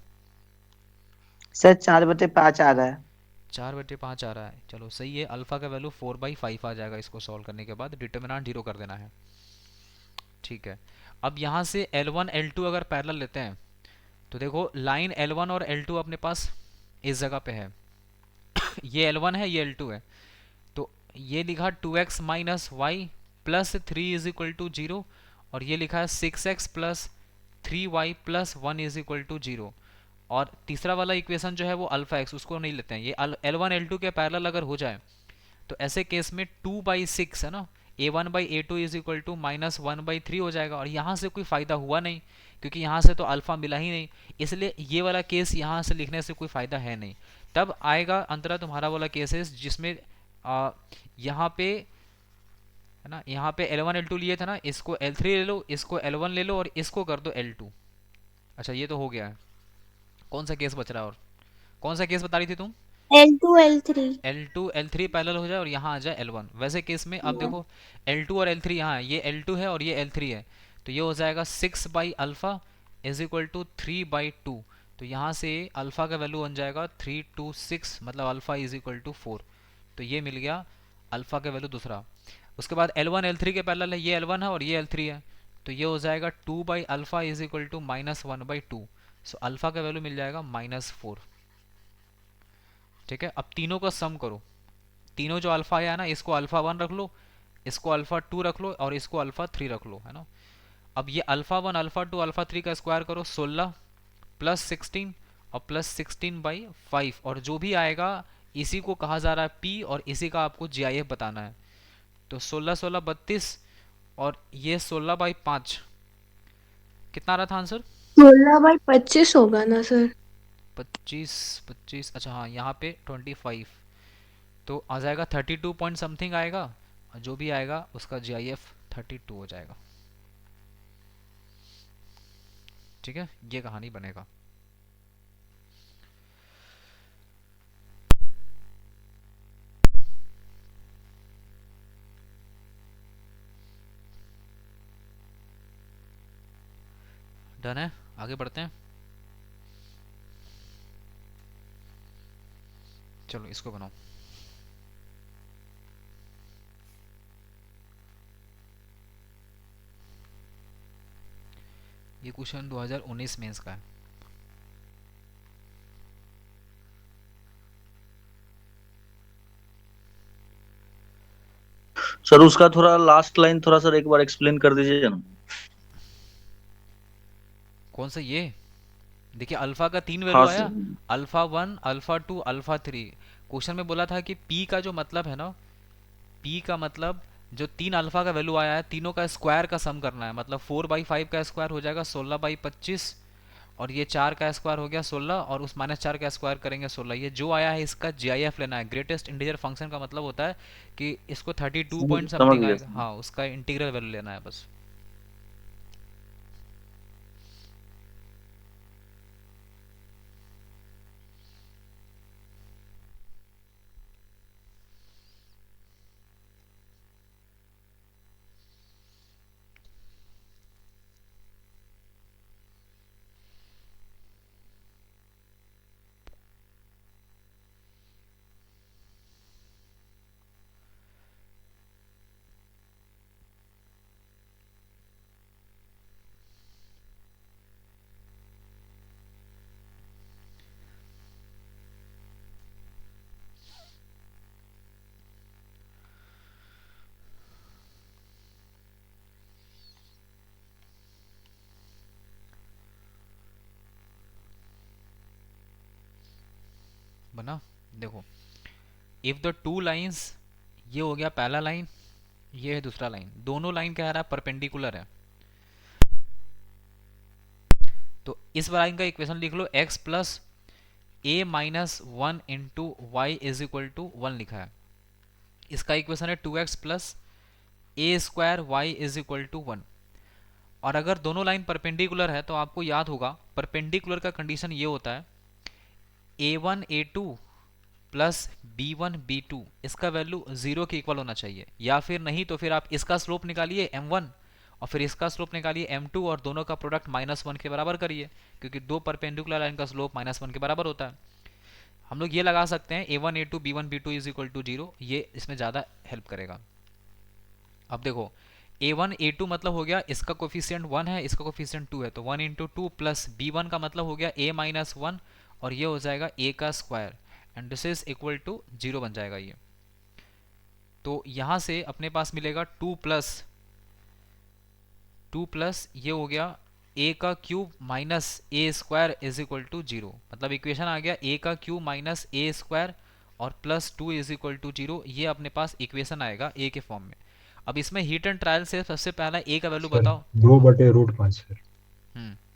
सर 4/5 आ रहा है। 4/5 आ रहा है, चलो सही है। अल्फा का वैल्यू 4/5 आ जाएगा इसको सॉल्व करने के बाद, डिटर्मिनेंट जीरो कर देना है, ठीक है। अब यहाँ से L1 L2 अगर पैरेलल लेते हैं तो देखो लाइन L1 और L2 अपने पास इस जगह पे है। ये L1 है, ये L2 है, तो ये लिखा 2x - y + 3 = 0, और ये लिखा है 6x + 3y + 1 = 0। और तीसरा वाला इक्वेशन जो है वो अल्फा एक्स, उसको नहीं लेते हैं। ये L1 L2 के पैरेलल अगर हो जाए तो ऐसे केस में 2/6 है ना, A1/A2 = -1/3 हो जाएगा, और यहाँ से कोई फ़ायदा हुआ नहीं क्योंकि यहाँ से तो अल्फ़ा मिला ही नहीं, इसलिए ये वाला केस यहाँ से लिखने से कोई फ़ायदा है नहीं। तब आएगा अंतरा तुम्हारा वाला केसेस जिसमें यहाँ पे है ना, यहाँ पे L1 L2 लिए था ना, इसको L3 ले लो, इसको L1 ले लो और इसको कर दो L2। अच्छा ये तो हो गया है, कौन सा केस बच रहा है? और कौन सा केस बता रही थी तुम? L2 L3। L2 L3 parallel हो जाए और यहाँ आ जाए L1। वैसे केस में अब देखो L2 और L3 यहाँ है, ये L2 है और ये L3 है, तो ये हो जाएगा 6/α = 3/2। तो यहाँ से अल्फ़ा का वैल्यू बन जाएगा 326, मतलब अल्फ़ा = 4। तो ये मिल गया अल्फ़ा का वैल्यू दूसरा। उसके बाद L1 L3 के पैरेलल है, ये L1 है और ये L3 है, तो ये हो जाएगा 2/α = -1/2। सो अल्फ़ा का वैल्यू मिल जाएगा -4, ठीक है। अब तीनों का सम करो, तीनों जो अल्फा आया है ना, इसको α1 रख लो, इसको α2 रख लो और इसको α3 रख लो, है ना। अब ये α1 α2 α3 का स्क्वायर करो, 16 + 16 और +16/5, और जो भी आएगा इसी को कहा जा रहा है P, और इसी का आपको GIF बताना है। तो 16 16 32, और ये 16/5, कितना आ रहा था आंसर? 16/25 होगा ना सर? 25 25, अच्छा हाँ, यहाँ पे 25, तो आ जाएगा 32 पॉइंट समथिंग आएगा, और जो भी आएगा उसका GIF 32 हो जाएगा, ठीक है। ये कहानी बनेगा। डन है, आगे बढ़ते हैं। चलो इसको बनाओ। ये क्वेश्चन 2019 मेंस का है। सर उसका थोड़ा लास्ट लाइन थोड़ा सर एक बार एक्सप्लेन कर दीजिए ना। कौन सा? ये देखिए अल्फा का 3 हाँ वैल्यू आया, सर। α1 α2 α3। क्वेश्चन में बोला था कि P का जो मतलब है ना, P का मतलब जो 3 अल्फा का वैल्यू आया है तीनों का स्क्वायर का सम करना है, मतलब 4/5 का स्क्वायर हो जाएगा 16/25, और ये 4 का स्क्वायर हो गया 16, और उस -4 का स्क्वायर करेंगे 16। ये जो आया है इसका जीआईएफ लेना है। ग्रेटेस्ट इंटीजर फंक्शन का मतलब होता है कि इसको 32 पॉइंट समझ समथिंग गया आएगा, हाँ उसका इंटीग्रल वैल्यू लेना है बस। बना, देखो इफ द टू लाइंस, ये हो गया पहला लाइन, ये है दूसरा लाइन, दोनों लाइन क्या है परपेंडिकुलर है, तो इस लाइन का इक्वेशन लिख लो x plus a minus 1 into y is equal to 1 लिखा है। इसका इक्वेशन है 2x plus a square y is equal to 1। और अगर दोनों लाइन परपेंडिकुलर है तो आपको याद होगा परपेंडिकुलर का कंडीशन ये होता है a1 a2 plus b1 b2, इसका वैल्यू 0 के इक्वल होना चाहिए, या फिर नहीं तो फिर आप इसका स्लोप निकालिए m1 और फिर इसका स्लोप निकालिए m2 और दोनों का प्रोडक्ट -1 के बराबर करिए, क्योंकि दो परपेंडिकुलर लाइन का स्लोप -1 के बराबर होता है। हम लोग ये लगा सकते हैं a1 a2 b1 b2 is equal to 0, ये इसमें ज़्यादा हेल्प करेगा। अब देखो a1 a2 मतलब हो गया इसका कोफिशिएंट 1 है, इसका कोफिशिएंट 2 है, तो 1 इंटू 2 प्लस b1 का मतलब हो गया a माइनस 1, और ये हो जाएगा a का square, and this is equal to 0 बन जाएगा ये। तो यहाँ से अपने पास मिलेगा 2 प्लस ये हो गया a का cube minus A square is equal to 0, मतलब इक्वेशन आ गया a का क्यूब माइनस ए स्क्वायर और प्लस 2 इज इक्वल टू 0, ये अपने पास इक्वेशन आएगा a के फॉर्म में। अब इसमें हीट एंड ट्रायल से सबसे पहला a का वैल्यू सर बताओ। 2/√5 सर।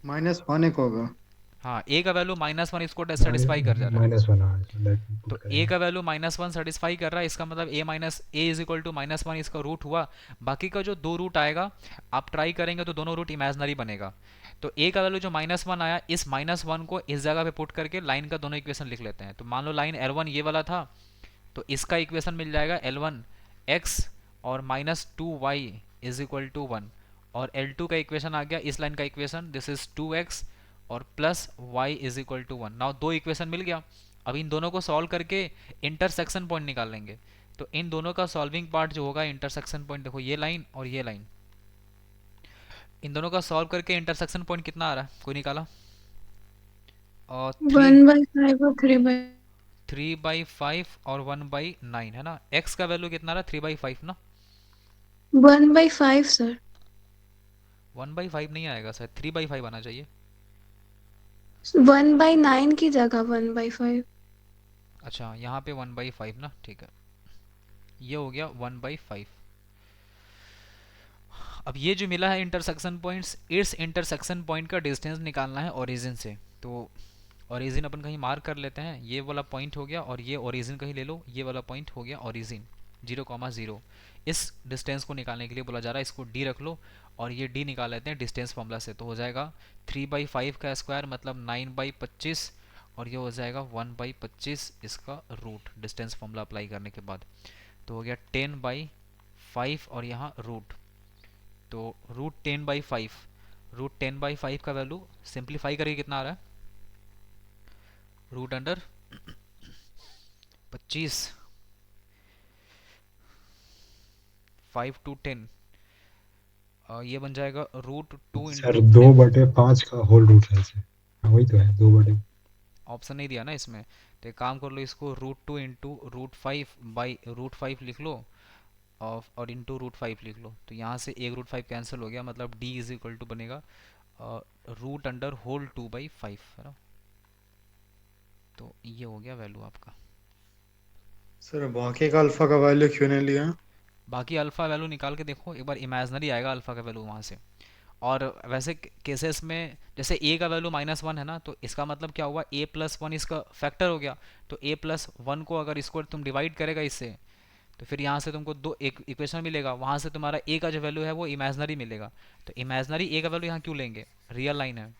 -1 एक होगा। हाँ a का वैल्यू -1 इसको सेटिस्फाई कर जा रहा है, -1 हाँ दैट तो पुट a करेंगे। का वैल्यू -1 सेटिस्फाई कर रहा है, इसका मतलब a इज इक्वल टू -1 इसका रूट हुआ। बाकी का जो दो रूट आएगा आप ट्राई करेंगे तो दोनों रूट इमेजनरी बनेगा। तो a का वैल्यू जो -1 आया, इस -1 को इस जगह पे पुट करके लाइन का दोनों इक्वेशन लिख लेते हैं। तो मान लो लाइन L1 ये वाला था, तो इसका इक्वेशन मिल जाएगा L1 x और -2y इज इक्वल टू 1, और L2 का इक्वेशन आ गया इस लाइन का इक्वेशन, दिस इज 2x और plus y is equal to 1। Now दो इक्वेशन मिल गया। अब इन दोनों को सॉल्व करके इंटरसेक्शन पॉइंट निकाल लेंगे। तो इन दोनों का सॉल्विंग पार्ट जो होगा इंटरसेक्शन पॉइंट, देखो ये लाइन और ये लाइन, इन दोनों का सॉल्व करके इंटरसेक्शन पॉइंट कितना आ रहा है, कोई निकाला? और 1/5 और 3/, 3/5 और 1/9 है ना। x का वैल्यू कितना रहा, 3/5 ना। 1/5 सर। 1/5 नहीं आएगा सर, 3/5 आना चाहिए। 1/9 की जगह 1/5। अच्छा यहाँ पे 1/5 ना, ठीक है, ये हो गया 1/5। अब ये जो मिला है इंटरसेक्शन पॉइंट्स, इस इंटरसेक्शन पॉइंट का डिस्टेंस निकालना है ओरिजिन से। तो ओरिजिन अपन कहीं मार्क कर लेते हैं, ये वाला पॉइंट हो गया, और ये ओरिजिन कहीं ले लो, ये वाला पॉइंट हो गया ओरिजिन 0,0। इस डिस्टेंस को निकालने के लिए बोला जा रहा है इसको d रख लो, और ये d निकाल लेते हैं डिस्टेंस फॉर्मूला से। तो हो जाएगा 3/5 का स्क्वायर मतलब 9/25, और ये हो जाएगा 1/25 इसका रूट डिस्टेंस फॉर्मूला अप्लाई करने के बाद। तो हो गया 10/5 और यहाँ रूट, तो रूट 10/5, रूट 10/5 का वैल्यू सिंप्लीफाई करके कितना आ रहा है, रूट अंडर 25, 5 to 10, ये बन जाएगा रूट 2 सर इंटू 2/5 का होल रूट है सर। हाँ वही तो है 2/, ऑप्शन नहीं दिया ना इसमें, तो एक काम कर लो, इसको root 2 into root 5 by root 5 लिख लो, और इंटू रूट 5 लिख लो। तो यहाँ से एक रूट 5 कैंसिल हो गया, मतलब d इज इक्वल टू बनेगा रूट अंडर होल 2/5 है ना। तो ये हो गया वैल्यू आपका। सर बाकी का अल्फा का वैल्यू क्यों नहीं लिया? बाकी अल्फ़ा वैल्यू निकाल के देखो एक बार, इमेजनरी आएगा अल्फ़ा का वैल्यू वहाँ से। और वैसे केसेस में जैसे ए का वैल्यू -1 है ना, तो इसका मतलब क्या हुआ, a+1 इसका फैक्टर हो गया। तो a+1 को अगर इसको तुम डिवाइड करेगा इससे, तो फिर यहाँ से तुमको दो एक इक्वेशन मिलेगा, वहाँ से तुम्हारा ए का जो वैल्यू है वो इमेजनरी मिलेगा। तो इमेजनरी ए का वैल्यू यहाँ क्यों लेंगे, रियल लाइन है।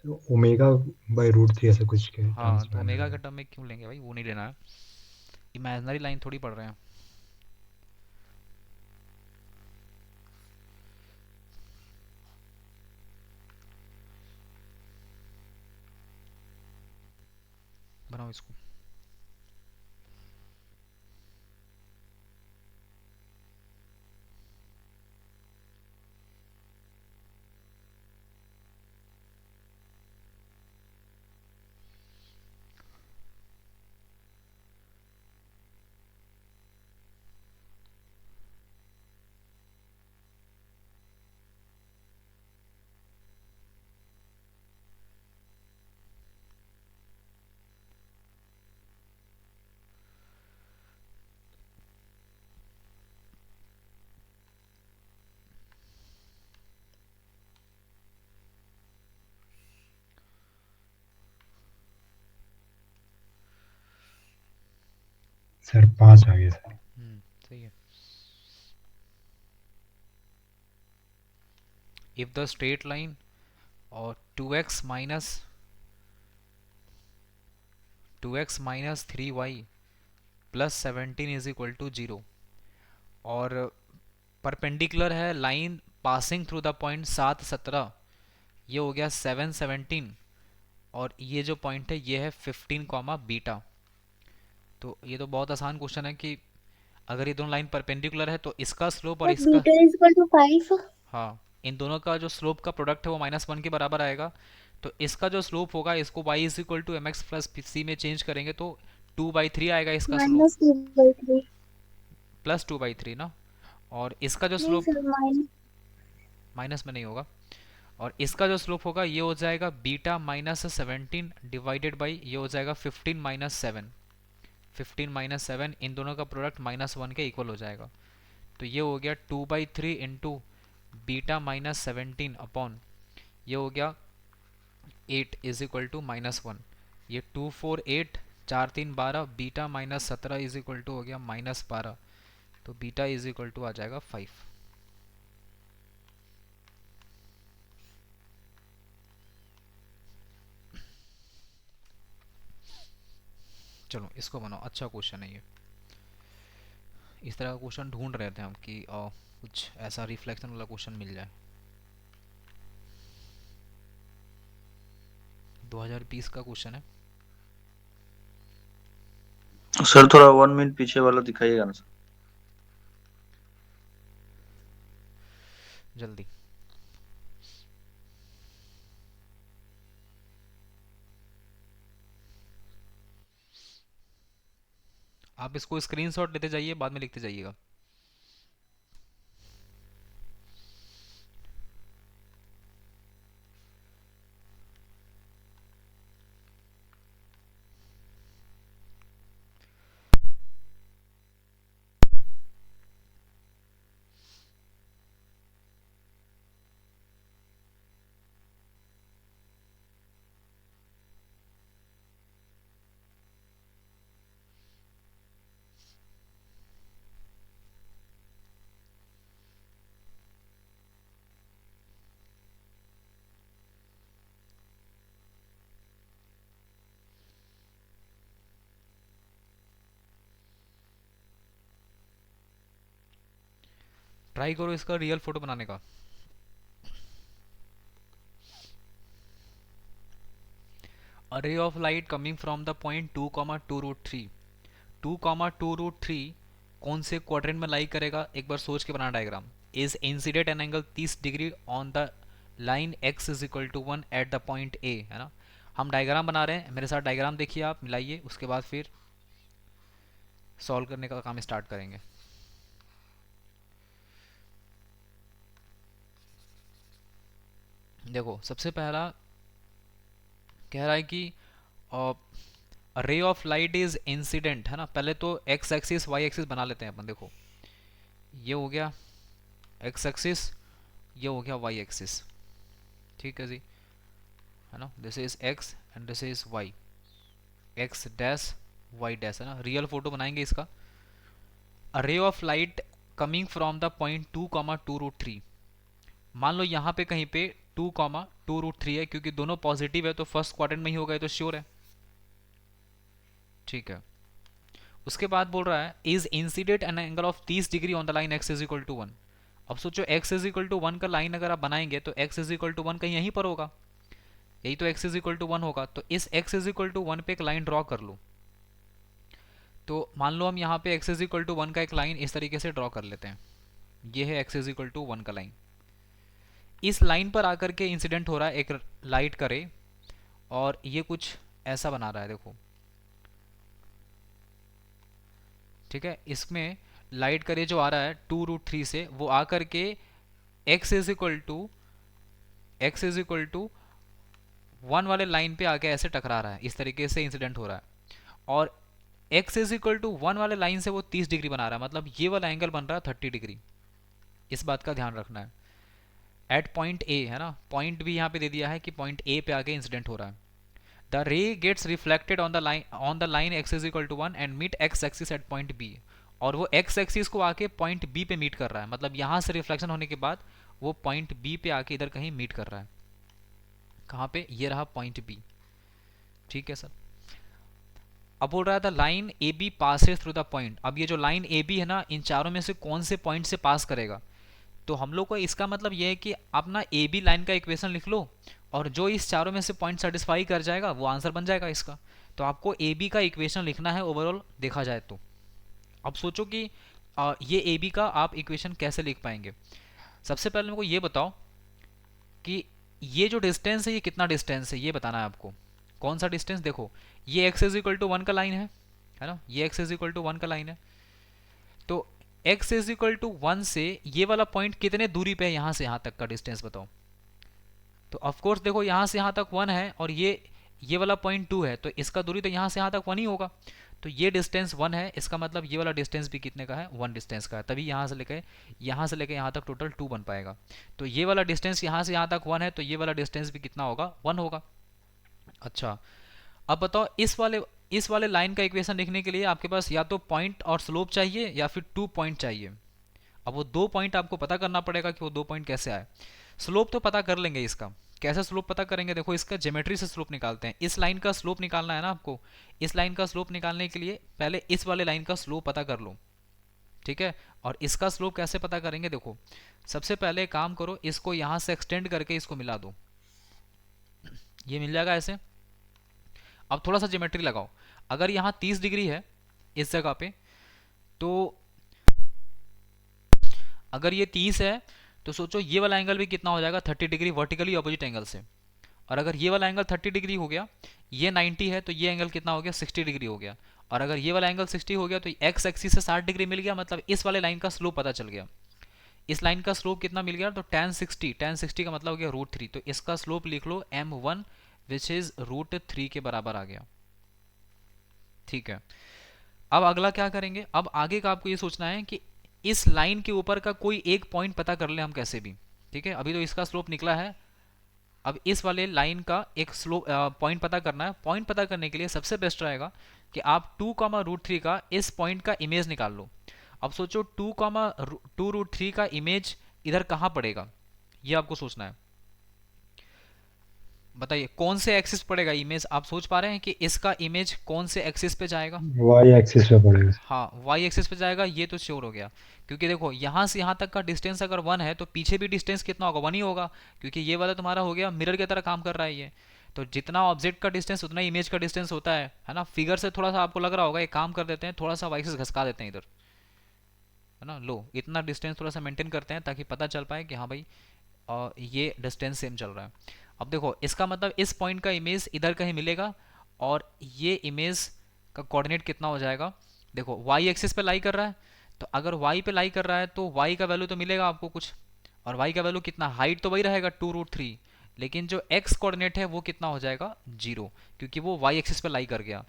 ω/√3 ऐसा कुछ के हाँ, टर्म्स तो में आने ओमेगा के लगा। टर्म में क्यों लेंगे भाई, वो नहीं लेना है। इमेजनरी लाइन थोड़ी पढ़ रहे हैं। बनाओ इसको। सर 5 आ गया सर। सही है। इफ द स्ट्रेट लाइन और 2x minus 3y plus 17 is equal to 0, और परपेंडिकुलर है line passing through the point 7 17, ये हो गया 7 17, और ये जो पॉइंट है ये है 15 कॉमा बीटा। तो ये तो बहुत आसान क्वेश्चन है कि अगर ये दोनों लाइन परपेंडिकुलर है तो इसका स्लोप और सर इसका, बीटा इज इक्वल टू 5। हाँ, इन दोनों का जो स्लोप का प्रोडक्ट है वो -1 के बराबर आएगा। तो इसका जो स्लोप होगा इसको y is equal to M X plus C में चेंज करेंगे तो 2/3 आएगा इसका स्लोप, -2/3। प्लस 2/3 ना। और इसका जो नहीं स्लोप, सर, माइनस। माइनस में नहीं होगा, और इसका जो स्लोप होगा ये हो जाएगा बीटा -17 डिवाइडेड बाई ये हो जाएगा 15 - 7। 15 - 7 इन दोनों का प्रोडक्ट -1 के इक्वल हो जाएगा। तो ये हो गया 2/3 इंटू बीटा -17 अपॉन ये हो गया 8 इज इक्वल टू -1। ये 2 4 8 4 3 12, बीटा -17 इज इक्वल टू हो गया -12। तो बीटा इज इक्वल टू आ जाएगा 5। चलो इसको बनाओ, अच्छा क्वेश्चन है ये। इस तरह का क्वेश्चन ढूंढ रहे थे हम कि कुछ ऐसा रिफ्लेक्शन वाला क्वेश्चन मिल जाए। 2020 का क्वेश्चन है। सर थोड़ा 1 मिनट पीछे वाला दिखाइएगा ना सर। जल्दी। आप इसको स्क्रीनशॉट लेते जाइए, बाद में लिखते जाइएगा। ट्राई करो इसका रियल फोटो बनाने का। A ray of light coming from the point 2,2√3, 2,2√3 कौन से क्वाड्रेंट में लाई करेगा, एक बार सोच के बना diagram. Is incident an angle 30 degree on the line x is equal to 1 at the point a, है ना। हम डायग्राम बना रहे हैं, मेरे साथ डायग्राम देखिए आप, मिलाइए, उसके बाद फिर सॉल्व करने का काम स्टार्ट करेंगे। देखो सबसे पहला कह रहा है कि रे ऑफ लाइट इज इंसिडेंट, है ना। पहले तो एक्स एक्सिस वाई एक्सिस बना लेते हैं अपन। देखो ये हो गया एक्स एक्सिस, ये हो गया वाई एक्सिस, ठीक है जी, है ना। This is X and this is Y, X dash Y dash, है ना। रियल फोटो बनाएंगे इसका। A ray of light coming from the point 2,2√3। मान लो यहाँ पे कहीं पे 2,2√3 है, क्योंकि दोनों पॉजिटिव है तो फर्स्ट क्वाड्रेंट में ही होगा, ये तो श्योर है, ठीक है। उसके बाद बोल रहा है is incident an angle of 30 degree on the line x is equal to 1। अब सोचो x इज इक्वल टू 1 का लाइन अगर आप बनाएंगे तो x इज इक्वल टू 1 कहीं यहीं पर होगा, यही तो x इज इक्वल टू 1 होगा। तो इस x इज इक्वल टू 1 पे एक लाइन ड्रॉ कर लो। तो मान लो हम यहाँ पे x इज इक्वल टू 1 का एक लाइन इस तरीके से ड्रॉ कर लेते हैं। ये है x इज इक्वल टू 1 का लाइन। इस लाइन पर आकर के इंसिडेंट हो रहा है एक लाइट का रे, और ये कुछ ऐसा बना रहा है, देखो, ठीक है। इसमें लाइट का रे जो आ रहा है 2√3 से, वो आकर के x इज इक्वल टू 1 वाले लाइन पे आके ऐसे टकरा रहा है, इस तरीके से इंसिडेंट हो रहा है। और x इज इक्वल टू 1 वाले लाइन से वो 30 डिग्री बना रहा है, मतलब ये वाला एंगल बन रहा है 30 डिग्री। इस बात का ध्यान रखना है। एट पॉइंट ए, है ना, पॉइंट भी यहाँ पे दे दिया है कि पॉइंट ए पे आके इंसिडेंट हो रहा है। The ray gets reflected on the line x is equal to 1 and meet x axis at point B. और वो x एक्सिस को आके पॉइंट बी पे मीट कर रहा है, मतलब यहाँ से रिफ्लेक्शन होने के बाद वो पॉइंट बी पे आके इधर कहीं मीट कर रहा है। कहाँ पे? ये रहा पॉइंट बी, ठीक है सर। अब बोल रहा था line A B passes through the point. अब ये जो लाइन ए बी है ना, इन चारों में से कौन से पॉइंट से पास करेगा? तो हम लोग को इसका मतलब ये है कि आप ना ए बी लाइन का इक्वेशन लिख लो, और जो इस चारों में से पॉइंट सेटिस्फाई कर जाएगा वो आंसर बन जाएगा इसका। तो आपको ए बी का इक्वेशन लिखना है ओवरऑल देखा जाए तो। अब सोचो कि ये ए बी का आप इक्वेशन कैसे लिख पाएंगे। सबसे पहले मेरे को ये बताओ कि ये जो डिस्टेंस है ये कितना डिस्टेंस है, ये बताना है आपको। कौन सा डिस्टेंस? देखो ये x इज इक्वल टू 1 का लाइन है ना, ये x इज इक्वल टू 1 का लाइन है। तो x इज इक्वल टू 1 से ये वाला पॉइंट कितने दूरी पे है यहाँ से यहाँ तक का डिस्टेंस बताओ। तो ऑफ कोर्स देखो यहाँ से यहाँ तक 1 है और ये वाला पॉइंट 2 है, तो इसका दूरी तो यहाँ से यहाँ तक 1 ही होगा। तो ये डिस्टेंस 1 है, इसका मतलब ये वाला डिस्टेंस भी कितने का है? 1 डिस्टेंस का है, तभी यहाँ से लेके यहाँ तक टोटल 2 बन पाएगा। तो ये वाला डिस्टेंस यहाँ से यहाँ तक 1 है, तो ये वाला डिस्टेंस भी कितना होगा? 1 होगा। अच्छा अब बताओ इस वाले लाइन का इक्वेशन लिखने के लिए आपके पास या तो पॉइंट और स्लोप चाहिए या फिर 2 पॉइंट चाहिए। अब वो 2 पॉइंट आपको पता करना पड़ेगा कि वो 2 पॉइंट कैसे आए। स्लोप तो पता कर लेंगे, इसका कैसे स्लोप पता करेंगे? देखो इसका ज्योमेट्री से स्लोप निकालते हैं। इस लाइन का स्लोप निकालना है ना आपको, इस लाइन का स्लोप निकालने के लिए पहले इस वाले लाइन का स्लोप पता कर लो, ठीक है। और इसका स्लोप कैसे पता करेंगे? देखो सबसे पहले काम करो, इसको यहाँ से एक्सटेंड करके इसको मिला दो, ये मिल जाएगा ऐसे। अब थोड़ा सा ज्योमेट्री लगाओ। अगर यहाँ 30 डिग्री है इस जगह पे, तो अगर ये 30 है तो सोचो ये वाला एंगल भी कितना हो जाएगा? 30 डिग्री वर्टिकली ऑपोजिट एंगल से। और अगर ये वाला एंगल 30 डिग्री हो गया, ये 90 है, तो ये एंगल कितना हो गया? 60 डिग्री हो गया। और अगर ये वाला एंगल 60 हो गया तो एक्स एक्सिस से 60 डिग्री मिल गया, मतलब इस वाले लाइन का स्लोप पता चल गया। इस लाइन का स्लोप कितना मिल गया? तो tan 60 का मतलब हो गया √3। तो इसका स्लोप लिख लो m1 विच इज √3 के बराबर आ गया, ठीक है। अब अगला क्या करेंगे? अब आगे का आपको ये सोचना है कि इस लाइन के ऊपर का कोई एक पॉइंट पता कर ले हम कैसे भी, ठीक है। अभी तो इसका स्लोप निकला है, अब इस वाले लाइन का एक स्लोप पॉइंट पता करना है। पॉइंट पता करने के लिए सबसे बेस्ट रहेगा कि आप 2,√3 का इस पॉइंट का इमेज निकाल लो। अब सोचो 2,2√3 का इमेज इधर कहाँ पड़ेगा, ये आपको सोचना है। बताइए कौन से एक्सिस पड़ेगा इमेज? आप सोच पा रहे हैं कि इसका इमेज कौन से एक्सिस पे जाएगा? वाई एक्सिस पे पड़ेगा। हाँ वाई एक्सिस पे जाएगा, ये तो श्योर हो गया। क्योंकि देखो यहाँ से यहाँ तक का डिस्टेंस अगर 1 है तो पीछे भी डिस्टेंस कितना होगा? 1 ही होगा, क्योंकि ये वाला तुम्हारा हो गया मिरर की तरह काम कर रहा है ये। तो जितना ऑब्जेक्ट का डिस्टेंस उतना इमेज का डिस्टेंस होता है ना। फिगर से थोड़ा सा आपको लग रहा होगा, एक काम कर देते हैं, थोड़ा सा वाई एक्सिस घसका देते हैं इधर, है ना। लो इतना डिस्टेंस थोड़ा सा मेंटेन करते हैं ताकि पता चल पाए कि हाँ भाई ये डिस्टेंस सेम चल रहा है। अब देखो इसका मतलब इस पॉइंट का इमेज इधर कहीं मिलेगा, और ये इमेज का कोऑर्डिनेट कितना हो जाएगा? देखो वाई एक्सिस पे लाई कर रहा है, तो अगर वाई पे लाई कर रहा है तो वाई का वैल्यू तो मिलेगा आपको कुछ, और वाई का वैल्यू कितना? हाइट तो वही रहेगा 2√3, लेकिन जो एक्स कोऑर्डिनेट है वो कितना हो जाएगा? 0, क्योंकि वो वाई एक्सिस पे लाई कर गया।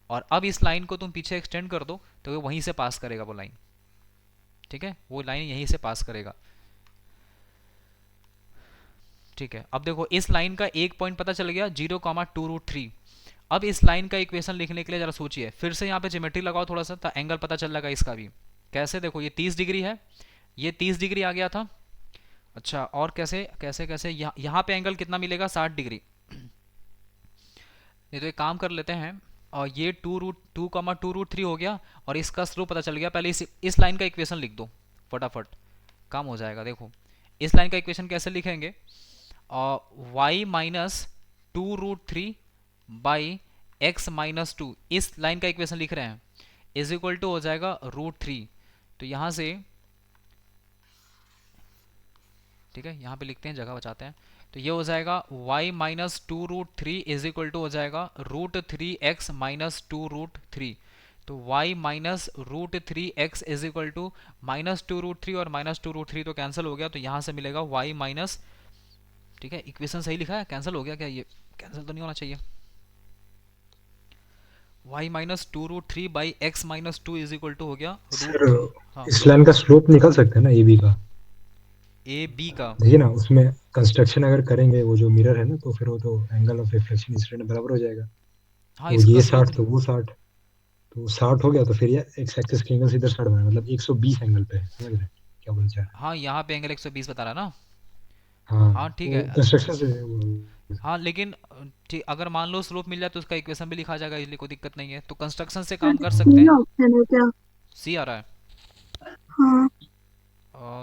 और अब इस लाइन को तुम पीछे एक्सटेंड कर दो तो वो वहीं से पास करेगा वो लाइन, ठीक है, वो लाइन यहीं से पास करेगा, ठीक है। अब देखो इस लाइन का एक पॉइंट पता चल गया 0,2√3। अब इस लाइन का इक्वेशन लिखने के लिए जरा सोचिए, फिर से यहाँ पे ज्योमेट्री लगाओ थोड़ा सा, तो एंगल पता चल जाएगा इसका भी। कैसे, देखो ये 30 डिग्री है, ये 30 डिग्री आ गया था। अच्छा, और कैसे कैसे कैसे यहाँ पे एंगल कितना मिलेगा, 60 डिग्री। नहीं तो एक काम कर लेते हैं, और ये 2,2√3 हो गया, और इसका स्लोप पता चल गया। पहले इस लाइन का इक्वेशन लिख दो फटाफट, काम हो जाएगा। देखो इस लाइन का इक्वेशन कैसे लिखेंगे, y minus 2√3 by x minus 2, इस लाइन का इक्वेशन लिख रहे हैं, इज इक्वल टू हो जाएगा √3। तो यहाँ से, ठीक है, यहाँ पे लिखते हैं, जगह बचाते हैं। तो ये हो जाएगा y minus 2√3 is equal to हो जाएगा √3x माइनस 2√3। तो y minus √3x is equal to minus 2√3 और माइनस 2√3 तो कैंसिल हो गया, तो यहाँ से मिलेगा y माइनस, ठीक है, इक्वेशन सही लिखा है, कैंसिल हो गया क्या, ये कैंसिल तो नहीं होना चाहिए। y minus 2√3 by x minus 2 is equal to हो गया सर हाँ इस लाइन का स्लोप निकाल सकते हैं ना ए बी का? ए बी का, देखिए ना, उसमें कंस्ट्रक्शन अगर करेंगे वो जो मिरर है ना, तो फिर वो तो एंगल ऑफ रिफ्लेक्शन इंसिडेंट बराबर हो जाएगा। हाँ तो इसका ये स्लोप 60 तो वो 60, तो 60 हो गया, तो फिर ये एक्स एक्सिस के एंगल से इधर 60 बना, मतलब 120 एंगल पे है, समझ रहे हैं क्या बोलना चाह रहे हैं? हाँ यहाँ पे एंगल 120 बता रहा है ना। हाँ, हाँ ठीक वो है, कंस्ट्रक्शन से हाँ लेकिन ठीक, अगर मान लो स्लोप मिल जाए तो उसका इक्वेशन भी लिखा जाएगा, इसलिए कोई दिक्कत नहीं है। तो कंस्ट्रक्शन से काम कर सकते तीन हैं। ऑप्शन है क्या? सी आ रहा है, हाँ।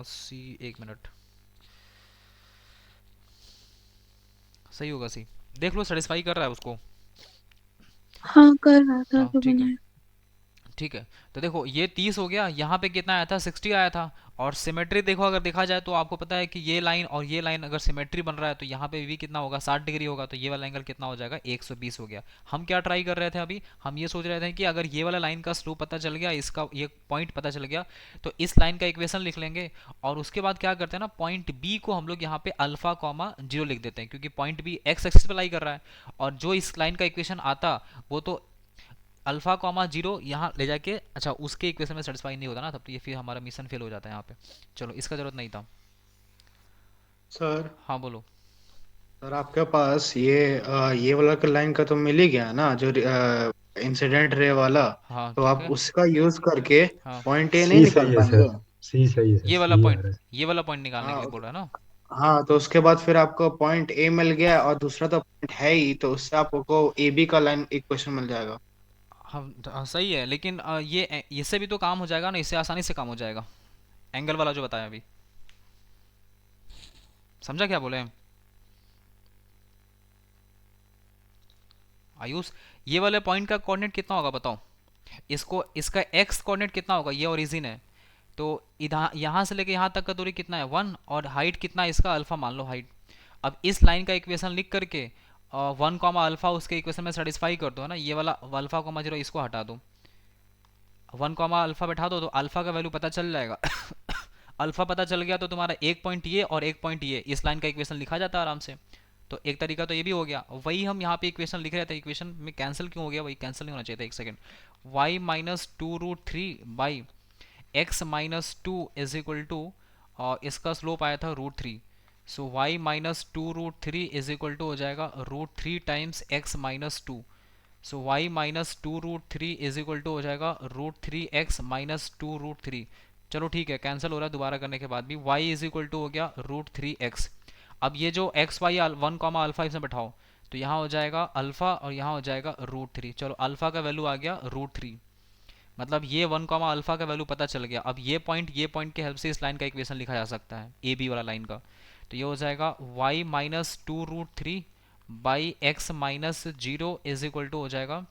सी, एक मिनट, सही होगा सी, देख लो सेटिस्फाई कर रहा है उसको। हाँ कर रहा था हाँ तो ठीक है, बनाया। ठीक है। तो देखो ये 30 हो गया, यहाँ पे कितना आया था, 60 आया था। और सिमेट्री देखो अगर देखा जाए तो आपको पता है कि ये लाइन और ये लाइन अगर सिमेट्री बन रहा है तो यहाँ पे भी कितना होगा, 60 डिग्री होगा, तो ये वाला एंगल कितना हो जाएगा, 120 हो गया। हम क्या ट्राई कर रहे थे अभी, हम ये सोच रहे थे कि अगर ये वाला लाइन का स्लोप पता चल गया, इसका ये पॉइंट पता चल गया, तो इस लाइन का इक्वेशन लिख लेंगे, और उसके बाद क्या करते हैं ना, पॉइंट बी को हम लोग यहाँ पे अल्फा कॉमा 0 लिख देते हैं, क्योंकि पॉइंट बी एक्स एक्सिस पे लाई कर रहा है, और जो इस लाइन का इक्वेशन आता वो तो अल्फा कॉमा 0 यहाँ ले जाके, अच्छा उसके इक्वेशन में सेटिस्फाई नहीं होता ना, तब तो ये फिर हमारा मिशन फेल हो जाता है यहाँ पे। चलो इसका जरूरत नहीं था। सर हाँ बोलो। सर आपके पास ये वाला लाइन का तो मिल ही गया ना, जो इंसिडेंट रे वाला। हाँ तो ठीक आप है, उसका यूज करके हाँ पॉइंट ए नहीं सी निकाल सही है पाएंगे? सर, सी सही है सर, ये वाला सी आ पॉइंट, रहा है। ये वाला पॉइंट निकालने के हाँ लिए बोल रहा है ना। हाँ, तो उसके बाद फिर आपको पॉइंट ए मिल गया और दूसरा तो पॉइंट है ही, तो उससे आपको ए बी का लाइन इक्वेशन मिल जाएगा। हाँ सही है, लेकिन ये इससे भी तो काम हो जाएगा ना, इससे आसानी से काम हो जाएगा, एंगल वाला जो बताया अभी, समझा क्या बोले हम? आयुष, ये वाले पॉइंट का कोऑर्डिनेट कितना होगा बताओ, इसको, इसका एक्स कोऑर्डिनेट कितना होगा, ये ओरिजिन है, तो इधर यहाँ से लेके यहाँ तक का दूरी कितना है 1, और हाइट कितना है इसका, अल्फा मान लो हाइट। अब इस लाइन का इक्वेशन लिख करके 1 कॉमा अल्फा उसके इक्वेशन में सेटिस्फाई कर दो, है ना, ये वाला अल्फा कॉमा 0 इसको हटा दो, 1 कॉमा अल्फा बैठा दो, तो अल्फा का वैल्यू पता चल जाएगा। अल्फा पता चल गया तो तुम्हारा एक पॉइंट ये और एक पॉइंट ये, इस लाइन का इक्वेशन लिखा जाता है आराम से। तो एक तरीका तो ये भी हो गया, वही हम यहाँ पे इक्वेशन लिख रहे थे, इक्वेशन में कैंसिल क्यों हो गया, वही कैंसिल नहीं होना चाहिए था, एक second. y minus 2√3 by x minus 2 is equal to, और इसका स्लोप आया था √3, so y minus 2√3 is equal to हो जाएगा √3 times x minus 2, so y minus 2√3 is equal to हो जाएगा √3x माइनस 2√3। चलो ठीक है, कैंसिल हो रहा है दोबारा करने के बाद भी, y इज इक्वल टू हो गया √3x। अब ये जो एक्स वाई 1 कॉमा अल्फा इसमें बैठाओ, तो यहाँ हो जाएगा अल्फा और यहाँ हो जाएगा √3। चलो अल्फा का वैल्यू आ गया √3, मतलब ये 1 कॉमा अल्फा का वैल्यू पता चल गया। अब ये पॉइंट के हेल्प से इस लाइन का इक्वेशन लिखा जा सकता है, ए बी वाला लाइन का। तो ये हो जाएगा y minus 2√3 by x minus 0 is equal to हो जाएगा,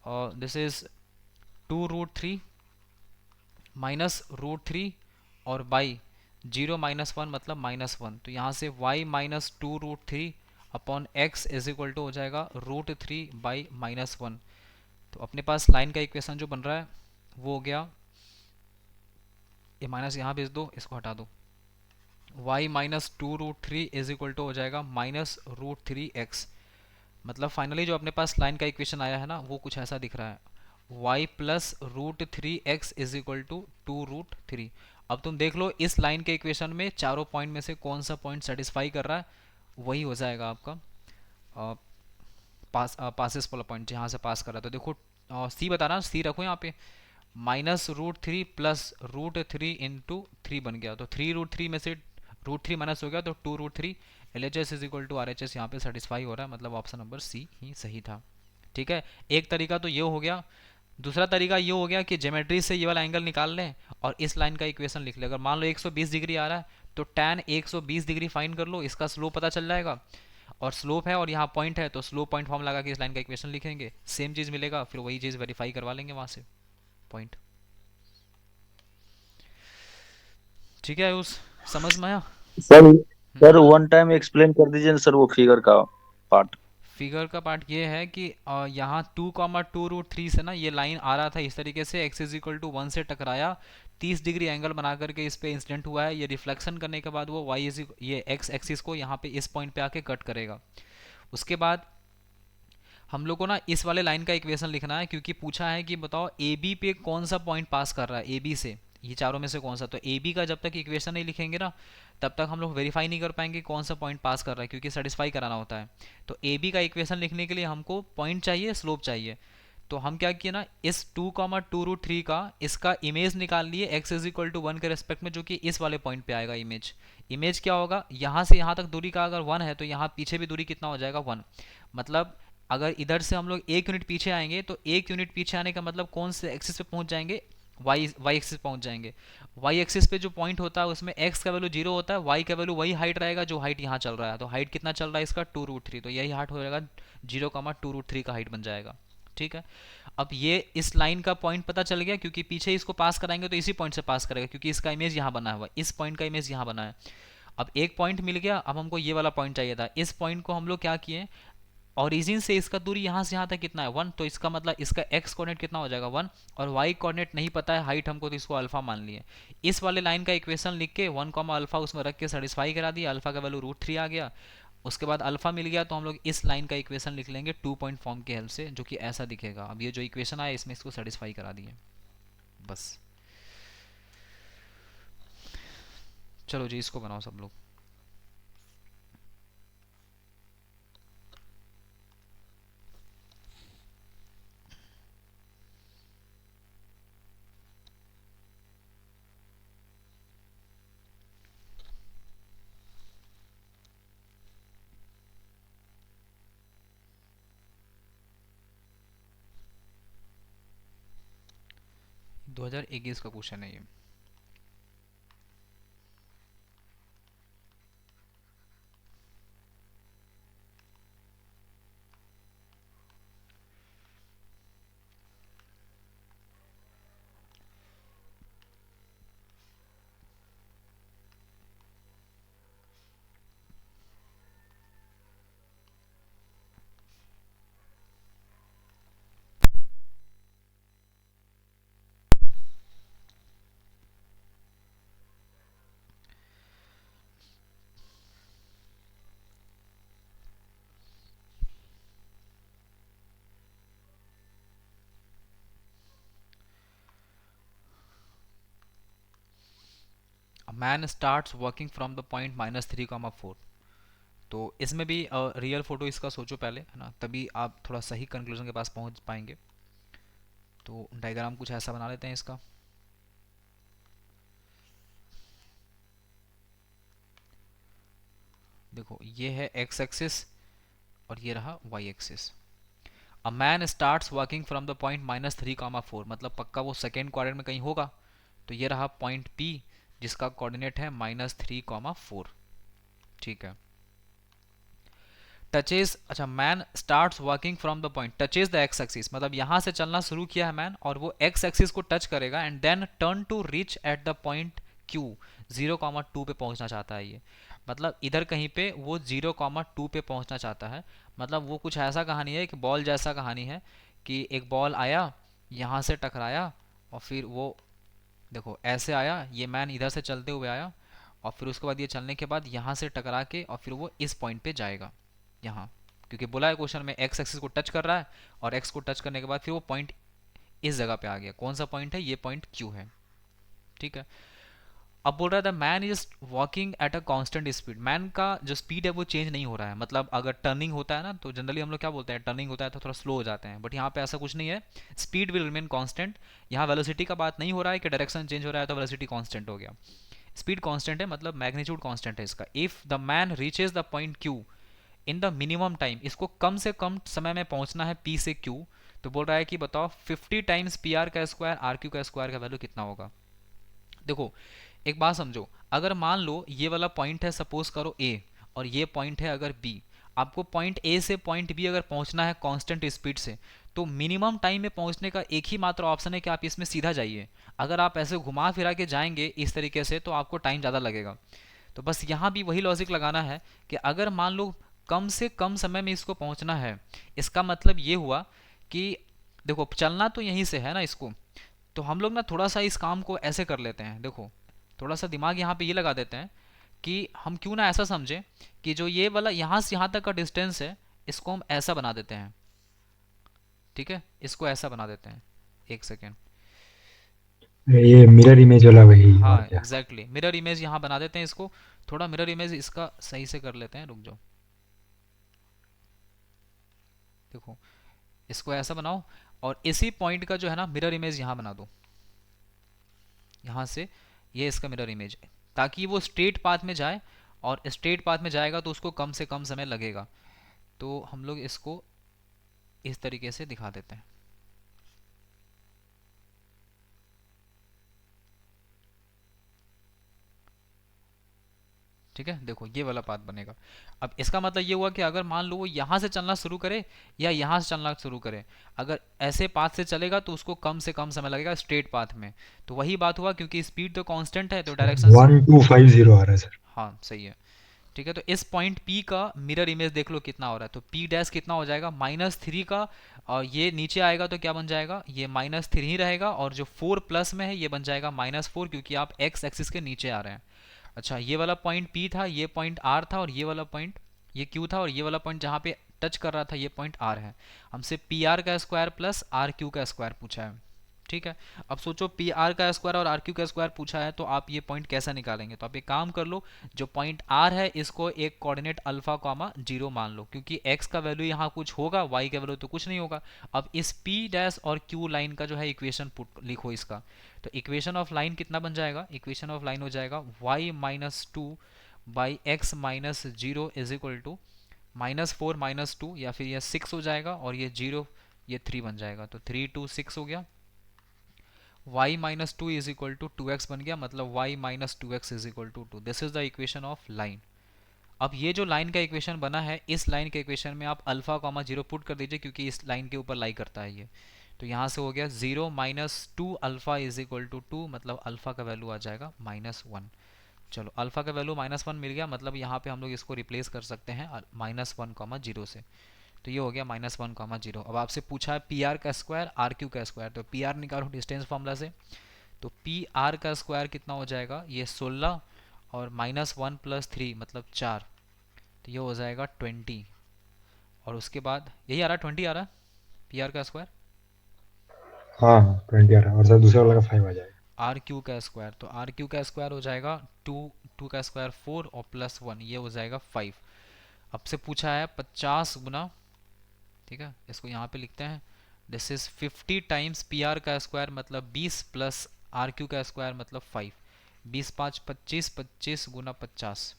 और दिस इज 2√3 माइनस √3 और बाई 0 माइनस 1 मतलब -1, तो यहाँ से y minus 2√3 upon x is equal to हो जाएगा √3 बाई -1। तो अपने पास लाइन का इक्वेशन जो बन रहा है वो हो गया, ये माइनस यहाँ भेज दो, इसको हटा दो, y minus 2√3 is equal to हो जाएगा माइनस √3x मतलब फाइनली जो अपने पास लाइन का इक्वेशन आया है ना वो कुछ ऐसा दिख रहा है, y plus root three x is equal to two root three. अब तुम देख लो इस लाइन के इक्वेशन में चारों पॉइंट में से कौन सा पॉइंट सेटिस्फाई कर रहा है, वही हो जाएगा आपका पासेस वाला पॉइंट जहाँ से पास कर रहा है। तो देखो सी बता रहा, सी रखो यहाँ पे, minus root three plus root three into three बन गया, तो थ्री रूट थ्री में से रूट थ्री माइनस हो गया तो two root three. L H S is equal to R H S यहाँ पे सेटिस्फाई हो रहा है, मतलब ऑप्शन नंबर सी ही सही था। ठीक है, एक तरीका तो ये हो गया। दूसरा तरीका ये हो गया कि ज्योमेट्री से ये वाला एंगल निकाल लें और इस लाइन का इक्वेशन लिख लें। अगर मान लो 120 डिग्री आ रहा है तो tan 120 डिग्री फाइंड कर लो, इसका स्लोप पता चल जाएगा, और स्लोप है और यहाँ पॉइंट है तो स्लोप पॉइंट फॉर्म लगा के इस लाइन का इक्वेशन लिखेंगे, सेम चीज़ मिलेगा, फिर वही चीज़ वेरीफाई करवा लेंगे वहाँ से पॉइंट। ठीक है, उस समझ में आया? सर वन टाइम एक्सप्लेन कर दीजिए ना सर वो फिगर का पार्ट। फिगर का पार्ट ये है कि यहाँ 2,2√3 से ना ये लाइन आ रहा था इस तरीके से, x इज इक्वल टू 1 से टकराया, 30 डिग्री एंगल बना करके इस पे इंसिडेंट हुआ है। ये रिफ्लेक्शन करने के बाद वो y इज ये x एक्सिस को यहाँ पे इस पॉइंट पे आके कट करेगा। उसके बाद हम लोग को ना इस वाले लाइन का इक्वेशन लिखना है, क्योंकि पूछा है कि बताओ ए बी पे कौन सा पॉइंट पास कर रहा है, ए बी से, ये चारों में से कौन सा। तो ए बी का जब तक इक्वेशन नहीं लिखेंगे ना तब तक हम लोग वेरीफाई नहीं कर पाएंगे कौन सा पॉइंट पास कर रहा है, क्योंकि सेटिस्फाई कराना होता है। तो ए बी का इक्वेशन लिखने के लिए हमको पॉइंट चाहिए, स्लोप चाहिए। तो हम क्या किए ना, इस 2,2√3 का इसका इमेज निकाल लिए x इज इक्वल टू 1 के रेस्पेक्ट में, जो कि इस वाले पॉइंट पे आएगा इमेज। इमेज क्या होगा, यहाँ से यहाँ तक दूरी का अगर 1 है तो यहाँ पीछे भी दूरी कितना हो जाएगा 1। मतलब अगर इधर से हम लोग 1 यूनिट पीछे आएंगे तो 1 यूनिट पीछे आने का मतलब कौन से एक्सिस पे पहुंच जाएंगे, वाई एक्सिस पहुंच जाएंगे। वाई एक्सिस पे जो पॉइंट होता है उसमें x का वैल्यू 0 होता है, y का वैल्यू वही हाइट रहेगा जो हाइट यहाँ चल रहा है। तो हाइट कितना चल रहा है इसका 2√3, तो यही हाइट हो जाएगा 0,2√3 का हाइट बन जाएगा। ठीक है, अब ये इस लाइन का पॉइंट पता चल गया, क्योंकि पीछे इसको पास कराएंगे तो इसी पॉइंट से पास करेगा, क्योंकि इसका इमेज यहाँ बना हुआ है, इस पॉइंट का इमेज यहाँ बना है। अब एक पॉइंट मिल गया, अब हमको ये वाला पॉइंट चाहिए था। इस पॉइंट को हम लोग क्या किए, ओरिजिन से इसका दूरी यहाँ से यहाँ तक कितना है 1, तो इसका मतलब इसका x कोऑर्डिनेट कितना हो जाएगा 1, और y कोऑर्डिनेट नहीं पता है, हाइट हमको, तो इसको अल्फा मान लिए। इस वाले लाइन का इक्वेशन लिख के 1 अल्फा उसमें रख के सेटिस्फाई करा दिया, अल्फा का वैल्यू √3 आ गया। उसके बाद अल्फा मिल गया तो हम लोग इस लाइन का इक्वेशन लिख लेंगे 2 पॉइंट फॉर्म की हेल्प से, जो कि ऐसा दिखेगा। अब ये जो इक्वेशन आया इसमें इसको सेटिस्फाई करा दिए बस। चलो जी, इसको बनाओ सब लोग। दो 2021 का क्वेश्चन है ये। Man starts working from the point -3,4। तो इसमें भी रियल फोटो इसका सोचो पहले, है ना, तभी आप थोड़ा सही कंक्लूजन के पास पहुंच पाएंगे। तो डायग्राम कुछ ऐसा बना लेते हैं इसका। देखो ये है x एक्सिस और ये रहा y axis. A man starts working from the point -3,4, मतलब पक्का वो सेकेंड क्वाड्रेंट में कहीं होगा। तो ये रहा पॉइंट P जिसका कोऑर्डिनेट है -3,4। ठीक है, टचेज, अच्छा man starts working from the point touches the x axis, मतलब यहाँ से चलना शुरू किया है मैन और वो एक्स एक्सिस को टच करेगा and then turn to reach at the point Q 0,2 पे पहुंचना चाहता है। ये मतलब इधर कहीं पे वो 0,2 पे पहुंचना चाहता है। मतलब वो कुछ ऐसा कहानी है कि बॉल जैसा कहानी है कि एक बॉल आया, यहाँ से टकराया और फिर वो देखो ऐसे आया, ये मैन इधर से चलते हुए आया और फिर उसके बाद ये चलने के बाद यहाँ से टकरा के और फिर वो इस पॉइंट पे जाएगा, यहाँ क्योंकि बोला है क्वेश्चन में एक्स एक्सिस को टच कर रहा है और एक्स को टच करने के बाद फिर वो पॉइंट इस जगह पे आ गया। कौन सा पॉइंट है? ये पॉइंट क्यू है। ठीक है, अब बोल रहा था man is walking at a constant speed. Man का जो स्पीड है वो चेंज नहीं हो रहा है, मतलब अगर टर्निंग होता है ना तो जनरली हम लोग क्या बोलते हैं, टर्निंग होता है तो थोड़ा स्लो हो जाते हैं, बट यहाँ पे ऐसा कुछ नहीं है, स्पीड विल रिमेन कांस्टेंट। यहाँ वेलोसिटी का बात नहीं हो रहा है कि डायरेक्शन चेंज हो रहा है तो वेलोसिटी कांस्टेंट हो गया, स्पीड कांस्टेंट है, मतलब मैग्नीट्यूड कांस्टेंट है इसका। If the man reaches the point Q in the minimum time, इसको कम से कम समय में पहुंचना है पी से क्यू, तो बोल रहा है कि बताओ 50 टाइम्स पी आर का स्क्वायर आर क्यू का स्क्वायर का वैल्यू कितना होगा। देखो एक बात समझो, अगर मान लो ये वाला पॉइंट है, सपोज करो ए, और ये पॉइंट है अगर बी, आपको पॉइंट ए से पॉइंट बी अगर पहुंचना है कांस्टेंट स्पीड से, तो मिनिमम टाइम में पहुंचने का एक ही मात्र ऑप्शन है कि आप इसमें सीधा जाइए। अगर आप ऐसे घुमा फिरा के जाएंगे इस तरीके से तो आपको टाइम ज़्यादा लगेगा। तो बस यहाँ भी वही लॉजिक लगाना है कि अगर मान लो कम से कम समय में इसको पहुंचना है, इसका मतलब ये हुआ कि देखो चलना तो यहीं से है ना इसको, तो हम लोग ना थोड़ा सा इस काम को ऐसे कर लेते हैं। देखो थोड़ा सा दिमाग यहाँ पे ये लगा देते हैं कि हम क्यों ना ऐसा समझें कि जो ये वाला यहाँ से यहाँ तक का डिस्टेंस है इसको हम ऐसा बना देते हैं। ठीक है, इसको ऐसा बना देते हैं, एक सेकेंड, ये मिरर इमेज वाला वही हाँ और क्या। एग्जैक्टली मिरर इमेज यहाँ बना देते हैं इसको, थोड़ा मिरर इमेज इसका सही से कर लेते हैं, रुक जाओ। देखो इसको ऐसा बनाओ और इसी पॉइंट का जो है ना मिरर इमेज यहाँ बना दो, यहाँ से ये इसका मिरर इमेज है, ताकि वो स्ट्रेट पाथ में जाए, और स्ट्रेट पाथ में जाएगा तो उसको कम से कम समय लगेगा। तो हम लोग इसको इस तरीके से दिखा देते हैं। ठीक है, देखो ये वाला पाथ बनेगा। अब इसका मतलब ये हुआ कि अगर मान लो वो यहाँ से चलना शुरू करे या यहाँ से चलना शुरू करे, अगर ऐसे पाथ से चलेगा तो उसको कम से कम समय लगेगा स्ट्रेट पाथ में। तो वही बात हुआ, क्योंकि स्पीड तो कांस्टेंट है तो डायरेक्शन 1250 आ रहा है सर। हाँ सही है। ठीक है, तो इस पॉइंट P का मिरर इमेज देख लो कितना हो रहा है, तो P डैश कितना हो जाएगा -3 का, और ये नीचे आएगा तो क्या बन जाएगा, ये -3 ही रहेगा, और जो 4 प्लस में है ये बन जाएगा -4, क्योंकि आप x एक्सिस के नीचे आ रहे हैं। अच्छा ये वाला पॉइंट P था, ये पॉइंट R था, और ये वाला पॉइंट ये Q था, और ये वाला पॉइंट जहाँ पे टच कर रहा था ये पॉइंट R है। हमसे PR का स्क्वायर प्लस RQ का स्क्वायर पूछा है। ठीक है, अब सोचो पी आर का स्क्वायर और आर क्यू का स्क्वायर पूछा है तो आप ये पॉइंट कैसा निकालेंगे। तो आप एक काम कर लो, जो पॉइंट आर है इसको एक कोऑर्डिनेट अल्फा कॉमा 0 मान लो, क्योंकि एक्स का वैल्यू यहाँ कुछ होगा, वाई का वैल्यू तो कुछ नहीं होगा। अब इस पी डैश और क्यू लाइन का जो है इक्वेशन पुट लिखो इसका, तो इक्वेशन ऑफ लाइन कितना बन जाएगा, इक्वेशन ऑफ लाइन हो जाएगा y -2 by x -0 is equal to -4 -2, या फिर ये 6 हो जाएगा, और ये 0 ये 3 बन जाएगा, तो 3 2 6 हो गया। y -2 is equal to 2x बन गया, मतलब y -2x is equal to 2। This is the equation of line. अब ये जो लाइन का इक्वेशन बना है, इस लाइन के इक्वेशन में आप अल्फा कॉमा 0 पुट कर दीजिए, क्योंकि इस लाइन के ऊपर लाई करता है ये। तो यहाँ से हो गया 0 -2 अल्फा इज इक्वल टू 2, मतलब अल्फा का वैल्यू आ जाएगा -1। चलो अल्फा का वैल्यू -1 मिल गया, मतलब यहाँ पे हम लोग इसको रिप्लेस कर सकते हैं -1, 0 से। तो ये हो गया -1, 0। अब आपसे पूछा है पी आर का स्क्वायर आर क्यू का स्क्वायर, तो पी आर निकालो डिस्टेंस फार्मूला से, तो पी आर का स्क्वायर कितना हो जाएगा, ये 16 और -1 + 3 मतलब 4, तो ये हो जाएगा 20। और उसके बाद यही आ रहा है 20 आ रहा है पी आर का स्क्वायर, हाँ 20 आ रहा है, और सर दूसरे वाला का 5 आ जाएगा। आर क्यू का स्क्वायर, तो आर क्यू का स्क्वायर हो जाएगा 2 का स्क्वायर 4 और +1 ये हो जाएगा 5। अब से पूछा है 50 गुना, ठीक है इसको यहाँ पे लिखते हैं, this is 50 times P R का स्क्वायर मतलब 20 प्लस आर क्यू का स्क्वायर मतलब 5, 20 5 25, 25 गुना 50,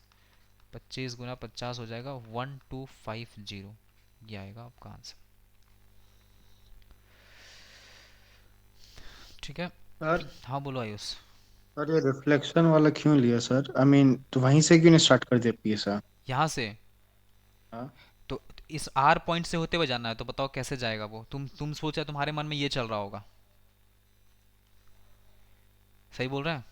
25 गुना 50 हो जाएगा 1250, ये आएगा आपका आंसर। ठीक है सर हाँ बोलो आयुष। सर ये रिफ्लेक्शन वाला क्यों लिया सर, आई मीन तो वहीं से क्यों नहीं स्टार्ट कर दिया पी सर। यहाँ से हाँ तो इस आर पॉइंट से होते हुए जाना है, तो बताओ कैसे जाएगा वो, तुम सोचा तुम्हारे मन में ये चल रहा होगा, सही बोल रहे हैं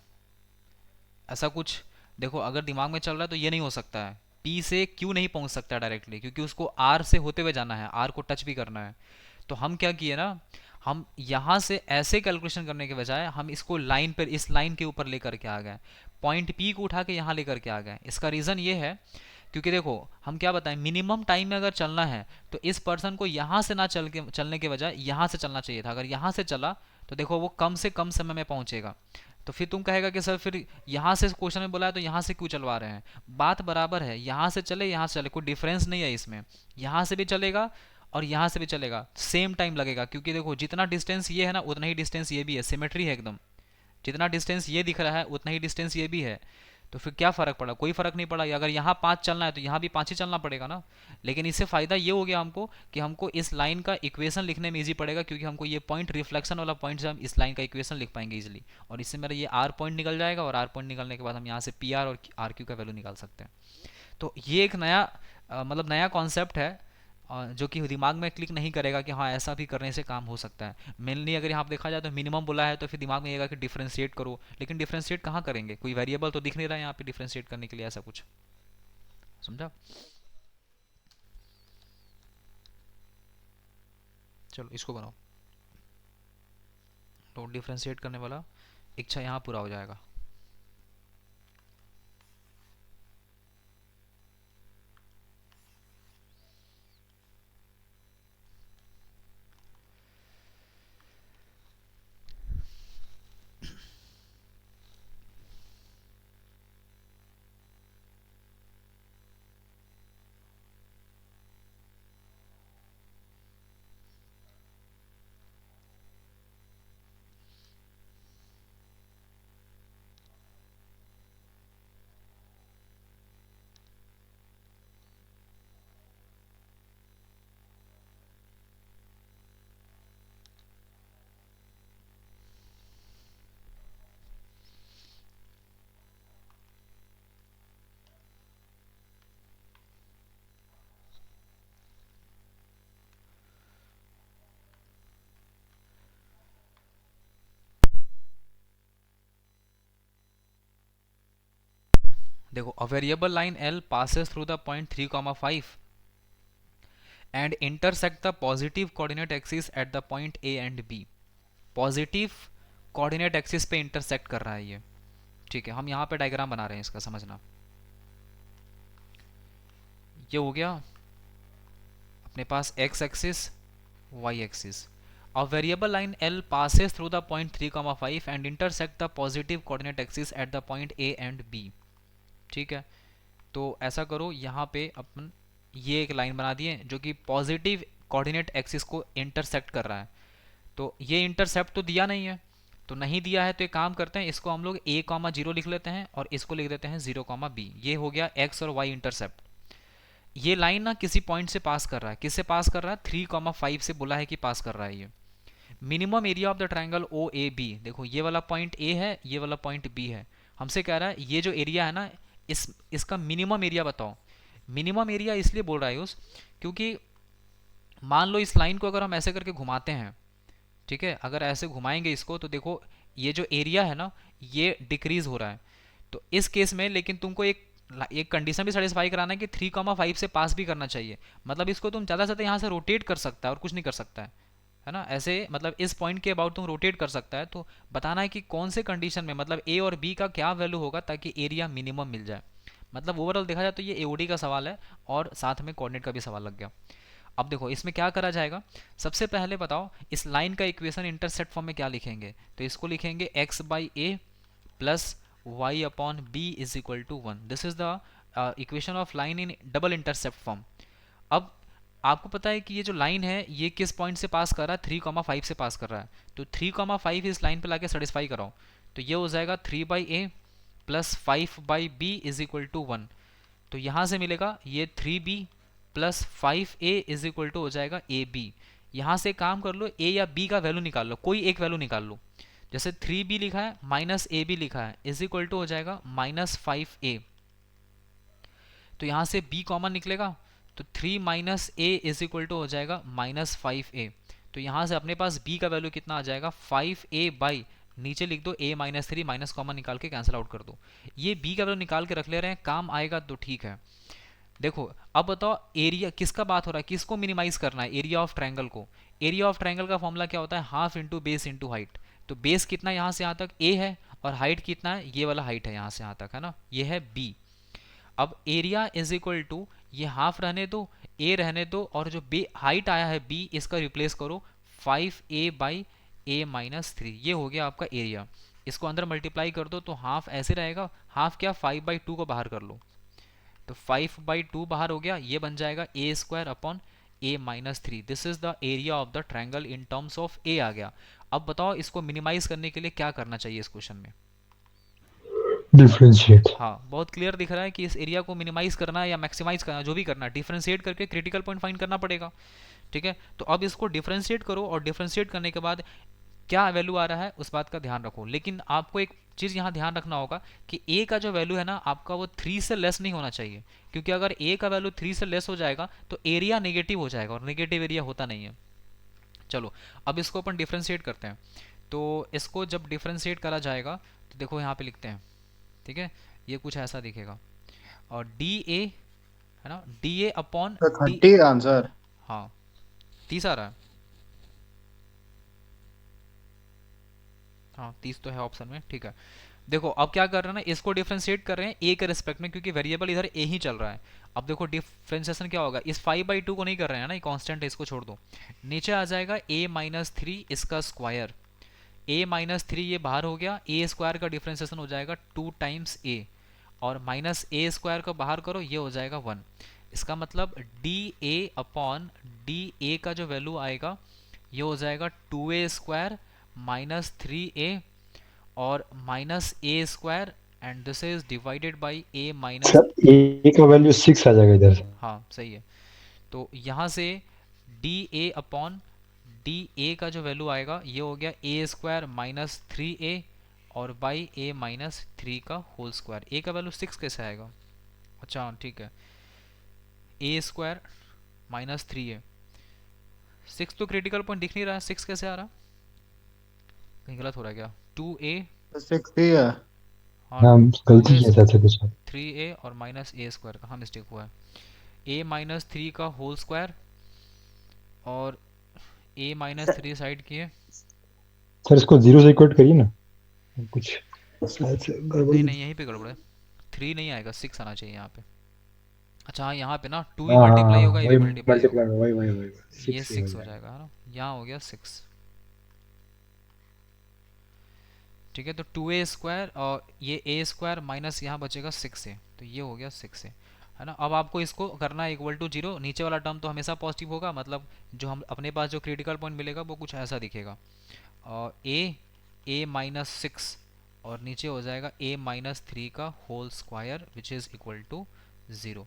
ऐसा कुछ। देखो अगर दिमाग में चल रहा है तो ये नहीं हो सकता है, पी से क्यू नहीं पहुंच सकता डायरेक्टली, क्योंकि उसको आर से होते हुए जाना है, आर को टच भी करना है। तो हम क्या किए ना, हम यहाँ से ऐसे कैलकुलेशन करने के बजाय हम इसको लाइन पर, इस लाइन के ऊपर लेकर के आ गए, पॉइंट पी को उठा के यहाँ लेकर के आ गए। इसका रीज़न ये है क्योंकि देखो हम क्या बताएं, मिनिमम टाइम में अगर चलना है तो इस पर्सन को यहाँ से ना चलने के बजाय यहाँ से चलना चाहिए था। अगर यहाँ से चला तो देखो वो कम से कम समय में पहुंचेगा। तो फिर तुम कहेगा कि सर फिर यहाँ से क्वेश्चन में बोला है तो यहाँ से क्यों चलवा रहे हैं। बात बराबर है, यहाँ से चले यहाँ से चले, कोई डिफरेंस नहीं है इसमें। यहाँ से भी चलेगा और यहाँ से भी चलेगा, सेम टाइम लगेगा। क्योंकि देखो जितना डिस्टेंस ये है ना उतना ही डिस्टेंस ये भी है, सिमेट्री है एकदम। जितना डिस्टेंस ये दिख रहा है उतना ही डिस्टेंस ये भी है। तो फिर क्या फ़र्क पड़ा, कोई फ़र्क नहीं पड़ा। अगर यहाँ 5 चलना है तो यहाँ भी 5 ही चलना पड़ेगा ना। लेकिन इससे फ़ायदा ये हो गया हमको कि हमको इस लाइन का इक्वेशन लिखने में इजी पड़ेगा, क्योंकि हमको ये पॉइंट रिफ्लेक्शन वाला पॉइंट से हम इस लाइन का इक्वेशन लिख पाएंगे इजीली। और इससे मेरा ये आर पॉइंट निकल जाएगा, और आर पॉइंट निकलने के बाद हम यहाँ से पी आर और आर क्यू का वैल्यू निकाल सकते हैं। तो ये एक नया मतलब नया कॉन्सेप्ट है जो कि दिमाग में क्लिक नहीं करेगा कि हाँ ऐसा भी करने से काम हो सकता है। मेनली अगर यहाँ पे देखा जाए तो मिनिमम बोला है तो फिर दिमाग में आएगा कि डिफरेंशिएट करो, लेकिन डिफरेंशिएट कहाँ करेंगे, कोई वेरिएबल तो दिख नहीं रहा है यहाँ पे डिफरेंशिएट करने के लिए ऐसा कुछ। समझा? चलो इसको बनाओ, तो डिफरेंशिएट करने वाला इच्छा यहाँ पूरा हो जाएगा। देखो a variable line L passes through the point 3,5 and intersect the positive coordinate axis at the point A and B। Positive coordinate axis पे इंटरसेक्ट कर रहा है ये। ठीक है, हम यहाँ पे डायग्राम बना रहे हैं इसका, समझना। ये हो गया अपने पास x axis y axis. A variable line L passes through the point 3,5 and intersect the positive coordinate axis at the point A and B। ठीक है, तो ऐसा करो, यहाँ पे अपन ये एक लाइन बना दिए जो कि पॉजिटिव कोऑर्डिनेट एक्सिस को इंटरसेक्ट कर रहा है। तो ये इंटरसेप्ट तो दिया नहीं है, तो नहीं दिया है तो एक काम करते हैं, इसको हम लोग a,0 लिख लेते हैं और इसको लिख देते हैं 0,b। ये हो गया x और y इंटरसेप्ट। ये लाइन ना किसी पॉइंट से पास कर रहा है। किससे पास कर रहा है? 3,5 से बोला है कि पास कर रहा है ये। Minimum area of the triangle O A B, देखो ये वाला पॉइंट ए है, ये वाला पॉइंट बी है। हमसे कह रहा है ये जो एरिया है ना इसका मिनिमम एरिया बताओ। मिनिमम एरिया इसलिए बोल रहा है उस, क्योंकि मान लो इस लाइन को अगर हम ऐसे करके घुमाते हैं, ठीक है, अगर ऐसे घुमाएंगे इसको तो देखो ये जो एरिया है ना ये डिक्रीज हो रहा है। तो इस केस में लेकिन तुमको एक कंडीशन भी सेटिस्फाई कराना है कि 3,5 से पास भी करना चाहिए। मतलब इसको तुम ज़्यादा से ज़्यादा यहाँ से रोटेट कर सकता है और कुछ नहीं कर सकता है ना। ऐसे मतलब इस पॉइंट के अबाउट तुम रोटेट कर सकता है। तो बताना है कि कौन से कंडीशन में, मतलब ए और बी का क्या वैल्यू होगा ताकि एरिया मिनिमम मिल जाए। मतलब ओवरऑल देखा जाए तो ये एओडी का सवाल है और साथ में कोऑर्डिनेट का भी सवाल लग गया। अब देखो इसमें क्या करा जाएगा, सबसे पहले बताओ इस लाइन का इक्वेशन इंटरसेप्ट फॉर्म में क्या लिखेंगे। तो इसको लिखेंगे x/a plus y upon b is equal to 1। This is the equation of line in double intercept form. अब आपको पता है कि ये जो लाइन है ये किस पॉइंट से पास कर रहा है? 3,5 से पास कर रहा है। तो 3,5 इस लाइन पे लाके सेटिस्फाई कराओ तो ये हो जाएगा 3/a plus 5/b is equal to 1। तो यहाँ से मिलेगा ये 3b plus 5a is equal to हो जाएगा ab। यहाँ से काम कर लो, a या b का वैल्यू निकाल लो, कोई एक वैल्यू निकाल लो। जैसे 3b लिखा है माइनस ab लिखा है इज इक्वल टू हो जाएगा माइनस 5a। तो यहाँ से b कॉमन निकलेगा तो 3 minus a is equal to हो जाएगा माइनस 5a। तो यहाँ से अपने पास b का वैल्यू कितना आ जाएगा? 5a बाई नीचे लिख दो a माइनस 3, माइनस कॉमन निकाल के कैंसिल आउट कर दो। ये b का वैल्यू निकाल के रख ले रहे हैं, काम आएगा तो ठीक है। देखो अब बताओ एरिया किसका बात हो रहा है, किसको मिनिमाइज करना है? एरिया ऑफ ट्रायंगल को। एरिया ऑफ ट्रायंगल का फॉर्मूला क्या होता है? Half into base into height. तो बेस कितना यहाँ से यहाँ तक a है और हाइट कितना है? ये वाला हाइट है यहाँ से यहाँ तक, है ना, ये है b। अब एरिया इज इक्वल टू, ये हाफ रहने दो, ए रहने दो, और जो बी हाइट आया है बी, इसका रिप्लेस करो 5a बाई ए माइनस 3, ये हो गया आपका एरिया। इसको अंदर मल्टीप्लाई कर दो तो हाफ ऐसे रहेगा, हाफ क्या 5/2 को बाहर कर लो, तो 5/2 बाहर हो गया, ये बन जाएगा A square upon A minus 3। This is the area of the triangle in terms of A आ गया। अब बताओ इसको मिनिमाइज करने के लिए क्या करना चाहिए इस क्वेश्चन में। डिफरेंशिएट। हाँ, बहुत क्लियर दिख रहा है कि इस एरिया को मिनिमाइज करना है या मैक्सिमाइज करना है, जो भी करना है, डिफरेंशिएट करके क्रिटिकल पॉइंट फाइंड करना पड़ेगा। ठीक है, तो अब इसको डिफरेंशिएट करो, और डिफरेंशिएट करने के बाद क्या वैल्यू आ रहा है उस बात का ध्यान रखो। लेकिन आपको एक चीज़ यहाँ ध्यान रखना होगा कि a का जो वैल्यू है ना आपका, वो 3 से लेस नहीं होना चाहिए, क्योंकि अगर a का वैल्यू 3 से लेस हो जाएगा तो एरिया नेगेटिव हो जाएगा, और नेगेटिव एरिया होता नहीं है। चलो अब इसको अपन डिफरेंशिएट करते हैं। तो इसको जब डिफरेंशिएट करा जाएगा तो देखो यहाँ पे लिखते हैं, ठीक है, ये कुछ ऐसा दिखेगा, और डी ए है ना, डी ए अपॉन तो डी, 30 आंसर। हाँ 30 आ रहा है, हाँ 30 तो है ऑप्शन में। ठीक है, देखो अब क्या कर रहे हैं ना, इसको डिफरेंशिएट कर रहे हैं ए के रिस्पेक्ट में, क्योंकि वेरिएबल इधर ए ही चल रहा है। अब देखो डिफरेंशिएशन क्या होगा, इस 5/2 को नहीं कर रहे हैं ना, ये कांस्टेंट है, इसको छोड़ दो, नीचे आ जाएगा a माइनस 3 इसका स्क्वायर, a माइनस 3 ये बाहर हो गया, a स्क्वायर का डिफरेंशिएशन हो जाएगा 2 टाइम्स a, और माइनस a स्क्वायर को बाहर करो, ये हो जाएगा 1। इसका मतलब D A upon D A का जो वैल्यू आएगा ये हो जाएगा 2a स्क्वायर माइनस 3a और minus A square, and this is divided by A minus. Sir A का वैल्यू 6 आ जाएगा इधर से। हाँ सही है, तो यहाँ से D A upon D A का जो वैल्यू आएगा ये हो गया ए स्क्वायर माइनस 3a और बाई ए माइनस 3 का होल स्क्वायर। ए का वैल्यू 6 कैसे आएगा, अच्छा ठीक है, ए स्क्वायर माइनस 3a, 6 तो क्रिटिकल पॉइंट दिख नहीं रहा है, 6 कैसे आ रहा, कहीं गलत हो रहा है क्या, 2a, 60 है। हाँ गलती किया था कुछ। 3a और माइनस ए स्क्वायर, कहाँ मिस्टेक हुआ है, a माइनस 3 का होल स्क्वायर और a माइनस 3 साइड किए। सर इसको 0 से इक्वेट करिए ना, कुछ शायद से गड़बड़। नहीं नहीं, यहीं पे गड़बड़ है, 3 नहीं आएगा, 6 आना चाहिए यहाँ पे। अच्छा हाँ, यहाँ पे ना 2 भी हाँ मल्टीप्लाई होगा, ये भी वही मल्टीप्लाई होगा, मल्टीप्लाई वही ये 6 6 हो जाएगा, है ना, यहाँ हो गया 6। ठीक है, तो 2a स्क्वायर और ये a स्क्वायर माइनस यहाँ बचेगा 6a, तो ये हो गया 6a, है ना। अब आपको इसको करना है इक्वल टू 0, नीचे वाला टर्म तो हमेशा पॉजिटिव होगा, मतलब जो हम अपने पास जो क्रिटिकल पॉइंट मिलेगा वो कुछ ऐसा दिखेगा, और a माइनस 6 और नीचे हो जाएगा a माइनस 3 का whole square which is equal to 0।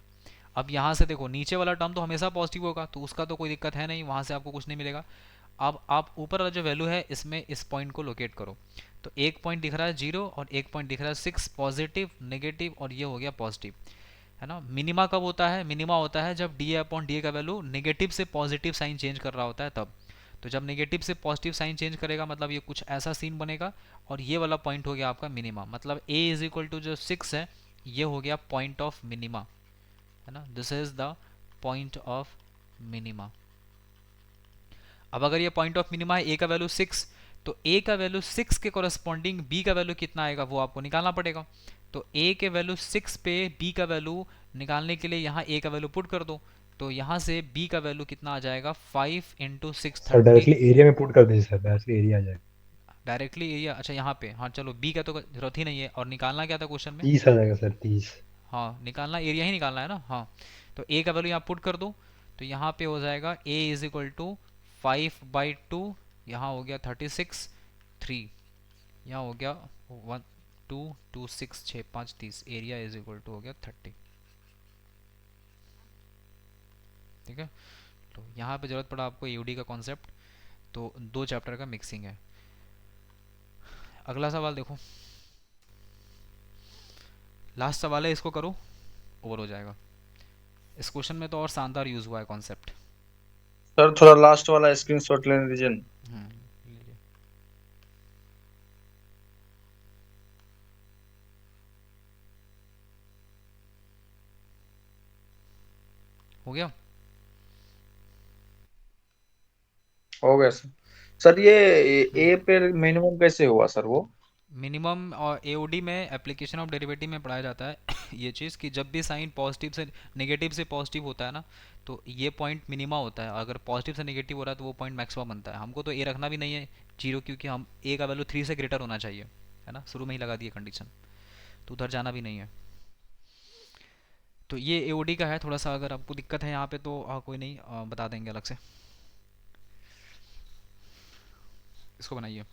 अब यहाँ से देखो नीचे वाला टर्म तो हमेशा पॉजिटिव होगा, तो उसका तो कोई दिक्कत है नहीं, वहाँ से आपको कुछ नहीं मिलेगा। अब आप ऊपर वाला जो वैल्यू है इसमें इस पॉइंट को लोकेट करो, तो एक पॉइंट दिख रहा है 0 और एक पॉइंट दिख रहा है 6, पॉजिटिव नेगेटिव और ये हो गया पॉजिटिव, है ना। मिनिमा कब होता है, मिनिमा होता है जब डी अपॉन डी का वैल्यू नेगेटिव से पॉजिटिव साइन चेंज कर रहा होता है तब। तो जब नेगेटिव से पॉजिटिव साइन चेंज करेगा मतलब ये कुछ ऐसा सीन बनेगा, और ये वाला पॉइंट हो गया आपका मिनिमा, मतलब a इज इक्वल टू जो 6 है ये हो गया पॉइंट ऑफ मिनिमा, है ना, this is the point of minima. अब अगर ये पॉइंट ऑफ मिनिमा है, a का वैल्यू 6, तो a का वैल्यू 6 के कॉरेस्पॉन्डिंग b का वैल्यू कितना आएगा वो आपको निकालना पड़ेगा। तो a के वैल्यू 6 पे b का वैल्यू निकालने के लिए यहाँ a का वैल्यू पुट कर दो, तो यहाँ से b का वैल्यू कितना आ जाएगा 5 इंटू 6 सर डायरेक्टली एरिया में पुट कर दीजिए सर, डायरेक्टली एरिया आ जाएगा। डायरेक्टली एरिया, अच्छा यहाँ पे, हाँ चलो b का तो जरूरत ही नहीं है, और निकालना क्या था क्वेश्चन में, 30 आ जाएगा सर 30। हाँ निकालना एरिया ही निकालना है ना, हाँ तो a का वैल्यू यहाँ पुट कर दो, तो यहाँ पे हो जाएगा a इज इक्वल टू 5/2, यहाँ हो गया 36, 3 यहाँ हो गया 1 2 2 6 6 5 30, एरिया इज इक्वल टू हो गया 30। ठीक है, तो यहाँ पे जरूरत पड़ा आपको यूडी का कॉन्सेप्ट, तो 2 चैप्टर का मिक्सिंग है। अगला सवाल देखो, लास्ट सवाल है, इसको करो ओवर हो जाएगा। इस क्वेश्चन में तो और शानदार यूज हुआ है कॉन्सेप्ट। सर थोड़ा लास्ट वाला स्क्रीनशॉट लेने दीजिए। ले लिया। हो गया, हो गया सर। सर ये ए पे मिनिमम कैसे हुआ सर वो? मिनिमम और एओडी में एप्लीकेशन ऑफ डेरिवेटिव में पढ़ाया जाता है ये चीज़ कि जब भी साइन पॉजिटिव से नेगेटिव से पॉजिटिव होता है ना, तो ये पॉइंट मिनिमा होता है। अगर पॉजिटिव से नेगेटिव हो रहा है तो वो पॉइंट मैक्सिमम बनता है। हमको तो ए रखना भी नहीं है जीरो, क्योंकि हम ए का वैल्यू 3 से ग्रेटर होना चाहिए, है ना, शुरू में ही लगा दिए कंडीशन, तो उधर जाना भी नहीं है। तो ये एओडी का है। थोड़ा सा अगर आपको दिक्कत है यहाँ पे तो कोई नहीं, बता देंगे अलग से। इसको बनाइए।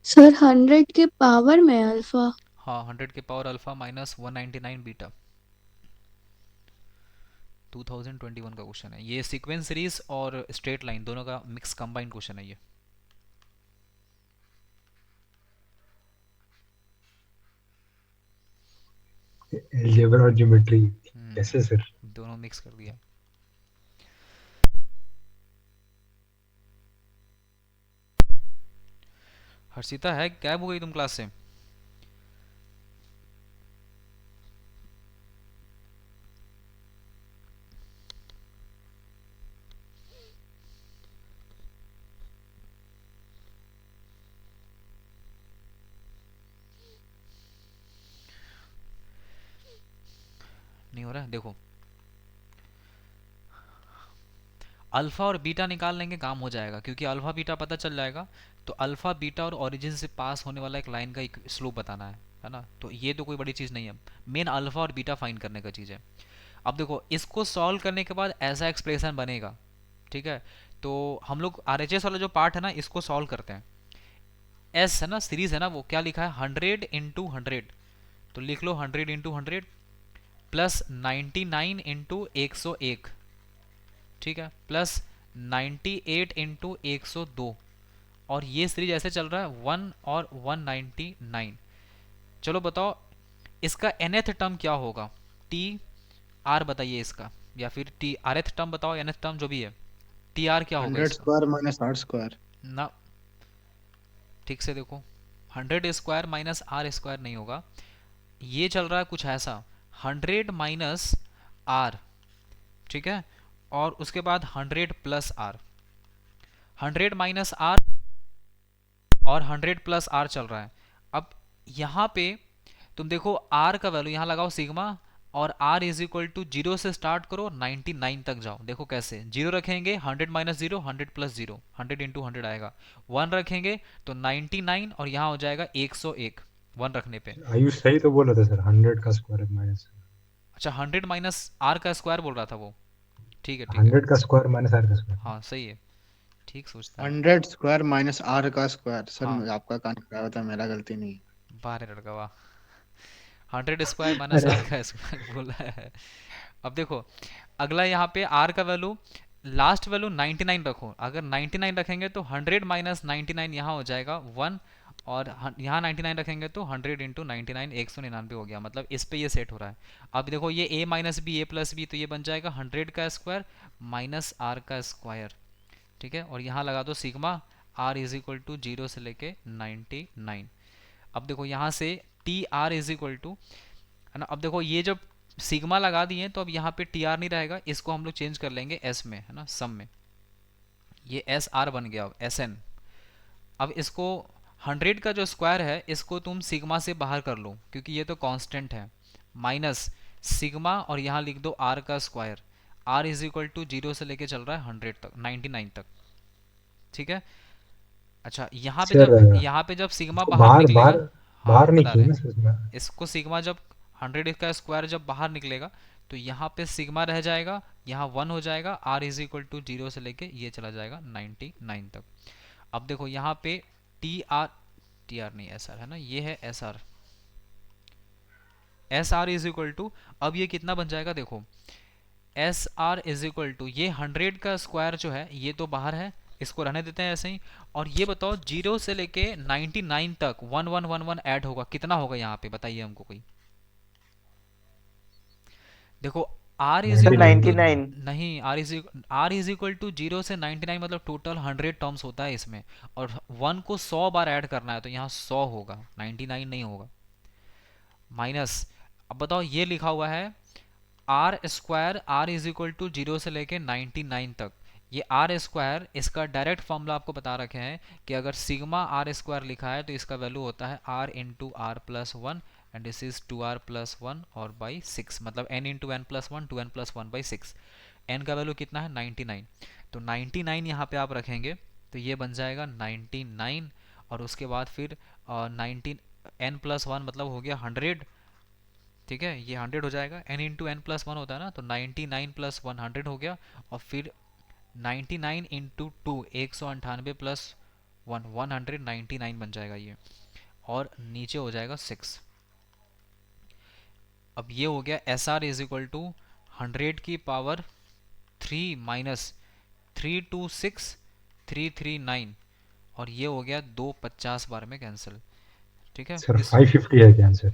सर 100 के पावर में अल्फा। हाँ, 100 के पावर अल्फा माइनस 199 बीटा। 2021 का क्वेश्चन है ये। सीक्वेंस सीरीज और स्ट्रेट लाइन दोनों का मिक्स कंबाइंड क्वेश्चन है ये। अलजेब्रा और ज्योमेट्री कैसे सर? दोनों मिक्स कर दिया। हर्षिता है, गायब हो गई तुम क्लास से? नहीं हो रहा है? देखो, अल्फा और बीटा निकाल लेंगे, काम हो जाएगा, क्योंकि अल्फा बीटा पता चल जाएगा। तो अल्फा बीटा और ओरिजिन से पास होने वाला एक लाइन का एक स्लोप बताना है ना। तो ये तो कोई बड़ी चीज़ नहीं है, मेन अल्फा और बीटा फाइंड करने का चीज़ है। अब देखो, इसको सॉल्व करने के बाद ऐसा एक्सप्रेशन बनेगा, ठीक है। तो हम लोग आरएचएस वाला जो पार्ट है ना, इसको सॉल्व करते हैं। एस है ना, सीरीज है ना, वो क्या लिखा है, 100 इंटू 100, तो लिख लो 100 इंटू 100 प्लस 99 इंटू 101, ठीक है, प्लस 98 इंटू 102, और ये सीरीज ऐसे चल रहा है 1 और 199। चलो बताओ इसका nth टर्म क्या होगा, टी आर बताइए इसका, या फिर टी rth टर्म बताओ, nth टर्म जो भी है, टी आर क्या होगा 100 इसका स्क्वायर माइनस 8 स्क्वायर। ना। ठीक से देखो, 100 स्क्वायर माइनस आर स्क्वायर नहीं होगा, ये चल रहा है कुछ ऐसा, 100 माइनस आर, ठीक है, और उसके बाद 100 प्लस आर, 100 माइनस आर और 100 प्लस आर चल रहा है। अब यहाँ पे तुम देखो आर का वैल्यू यहाँ लगाओ सिग्मा, और r इज इक्वल टू 0 से स्टार्ट करो 99 तक जाओ। देखो कैसे, 0 रखेंगे 100 माइनस 0, 100 प्लस 0, 100 इंटू 100 आएगा, 1 रखेंगे तो 99, और यहाँ हो जाएगा 101 1 रखने पे। आयुष सही तो बोल रहा था सर, 100 का स्क्वायर माइनस। अच्छा, 100 माइनस आर का स्क्वायर बोल रहा था वो, ठीक है ठीक है, 100 का स्क्वायर माइनस आर का स्क्वायर। हाँ सही है, ठीक सोचता है। 100 स्क्वायर माइनस आर का स्क्वायर। सर हाँ, आपका कान खराब होता है, मेरा गलती नहीं है। बारह लड़का वाह, 100 स्क्वायर माइनस अरे आर का स्क्वायर बोला है। अब देखो अगला, यहाँ पे r का वैल्यू, लास्ट वैल्यू 99 रखो। अगर 99 रखेंगे तो 100 माइनस 99 यहाँ हो जाएगा 1, और यहाँ 99 रखेंगे तो 100 इंटू 99 199 हो गया, मतलब इस पे ये सेट हो रहा है। अब देखो ये a minus B, a plus B, तो ये बन जाएगा 100 का स्क्वायर माइनस आर का स्क्वायर, ठीक है, और यहाँ लगा दो sigma r is equal to 0 से लेके 99। अब देखो यहाँ से T R is equal to, है ना, अब देखो ये जब सिग्मा लगा दिए तो अब यहाँ पे टी आर नहीं रहेगा, इसको हम लोग चेंज कर लेंगे एस में, है ना, सम में, ये एस आर बन गया, एस एन। अब इसको 100 का जो स्क्वायर है इसको तुम सिग्मा से बाहर कर लो, क्योंकि ये तो कांस्टेंट है, माइनस सिग्मा, और यहाँ लिख दो आर का square, R is equal to 0 से लेके चल रहा है 100 तक, 99 तक, ठीक है। अच्छा, यहाँ पे जब सिग्मा बाहर बाहर निकलेगा, बाहर हाँ बाहर बता निकली रहे ना हैं, सर इसमें। इसको सिग्मा जब 100 का स्क्वायर जब बाहर निकलेगा तो यहाँ पे सिग्मा रह जाएगा, यहाँ 1 हो जाएगा, r इज इक्वल टू 0 से लेके ये चला जाएगा 99 तक। अब देखो यहाँ पे टी आर नहीं, एस आर है ना, ये है S R, S R is equal to, अब ये कितना बन जाएगा देखो, S R is equal to, ये 100 का स्क्वायर जो है ये तो बाहर है, इसको रहने देते हैं ऐसे ही। और ये बताओ 0 से लेके 99 तक 1111 ऐड होगा, कितना होगा यहाँ पे बताइए हमको कोई। देखो r is sir equal to, 99। नहीं, r इज इक्वल टू 0 से 99, मतलब टोटल 100 टर्म्स होता है इसमें, और 1 को 100 बार ऐड करना है, तो यहाँ 100 होगा, 99 नहीं होगा, माइनस। अब बताओ ये लिखा हुआ है R square R is equal to 0 से लेके 99 तक, ये आर स्क्वायर इसका डायरेक्ट फॉर्मूला आपको बता रखे हैं कि अगर सिग्मा आर स्क्वायर लिखा है तो इसका वैल्यू होता है R into R plus one and this is 2r plus one और बाई 6, मतलब n into N plus one 2n plus one by 6। n का वैल्यू कितना है 99, तो 99 यहाँ पे आप रखेंगे तो ये बन जाएगा 99 और उसके बाद फिर 19 n प्लस वन मतलब हो गया 100, ठीक है, ये 100 हो जाएगा, n into N plus one होता है ना, तो 99 प्लस 100 हो गया और फिर 99 इंटू टू 198 प्लस 199 बन जाएगा ये, और नीचे हो जाएगा 6। अब ये हो गया S R is equal to 100 की पावर 3 माइनस 326 339 और ये हो गया 250 बार में कैंसिल, ठीक है सर 550 है क्या आंसर?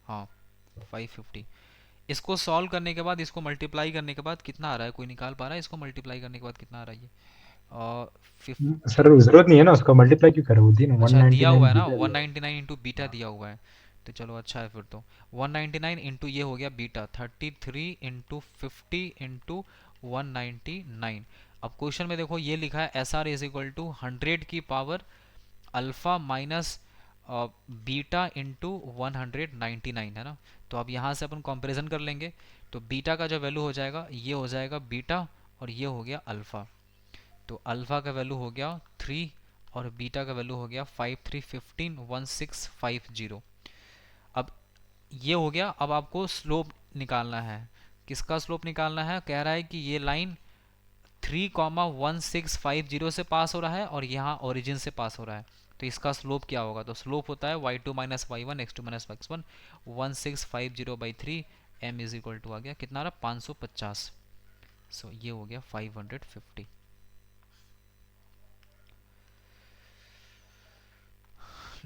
हाँ 550। इसको सॉल्व करने के बाद, इसको मल्टीप्लाई करने के बाद कितना आ रहा है, कोई निकाल पा रहा है इसको मल्टीप्लाई करने के बाद कितना आ रहा है ये? सर जरूरत नहीं है ना उसका मल्टीप्लाई क्यों करा, वो दिन अच्छा दिया हुआ है ना, 199 199 इंटू बीटा दिया हुआ है, तो चलो अच्छा है फिर तो 199 इंटू ये हो गया बीटा 33 इंटू 50 इंटू 199। अब क्वेश्चन में देखो ये लिखा है S R is equal to 100 की power alpha minus beta into 199 है ना, तो अब यहाँ से अपन कंपैरिजन कर लेंगे, तो बीटा का जो वैल्यू हो जाएगा ये हो जाएगा बीटा और ये हो गया अल्फ़ा, तो अल्फ़ा का वैल्यू हो गया 3 और बीटा का वैल्यू हो गया 5315 1650। अब ये हो गया, अब आपको स्लोप निकालना है, किसका स्लोप निकालना है, कह रहा है कि ये लाइन 3,1650 से पास हो रहा है और यहाँ ओरिजिन से पास हो रहा है, तो इसका स्लोप क्या होगा, तो स्लोप होता है y2 minus y1 x2 minus x1 1650/3 m is equal to आ गया कितना रहा 550, सो ये हो गया 550।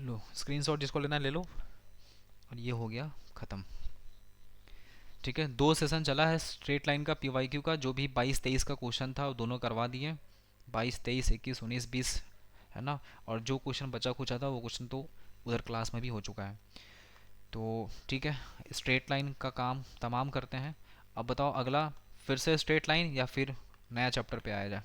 लो स्क्रीनशॉट जिसको लेना है ले लो, और ये हो गया ख़त्म, ठीक है। 2 सेशन चला है स्ट्रेट लाइन का PYQ का, जो भी 22-23 का क्वेश्चन था वो दोनों करवा दिए, 22 23 21 19 20 है ना, और जो क्वेश्चन बचा कुछ था वो क्वेश्चन तो उधर क्लास में भी हो चुका है, तो ठीक है स्ट्रेट लाइन का काम तमाम करते हैं। अब बताओ अगला फिर से स्ट्रेट लाइन या फिर नया चैप्टर पे आया जाए?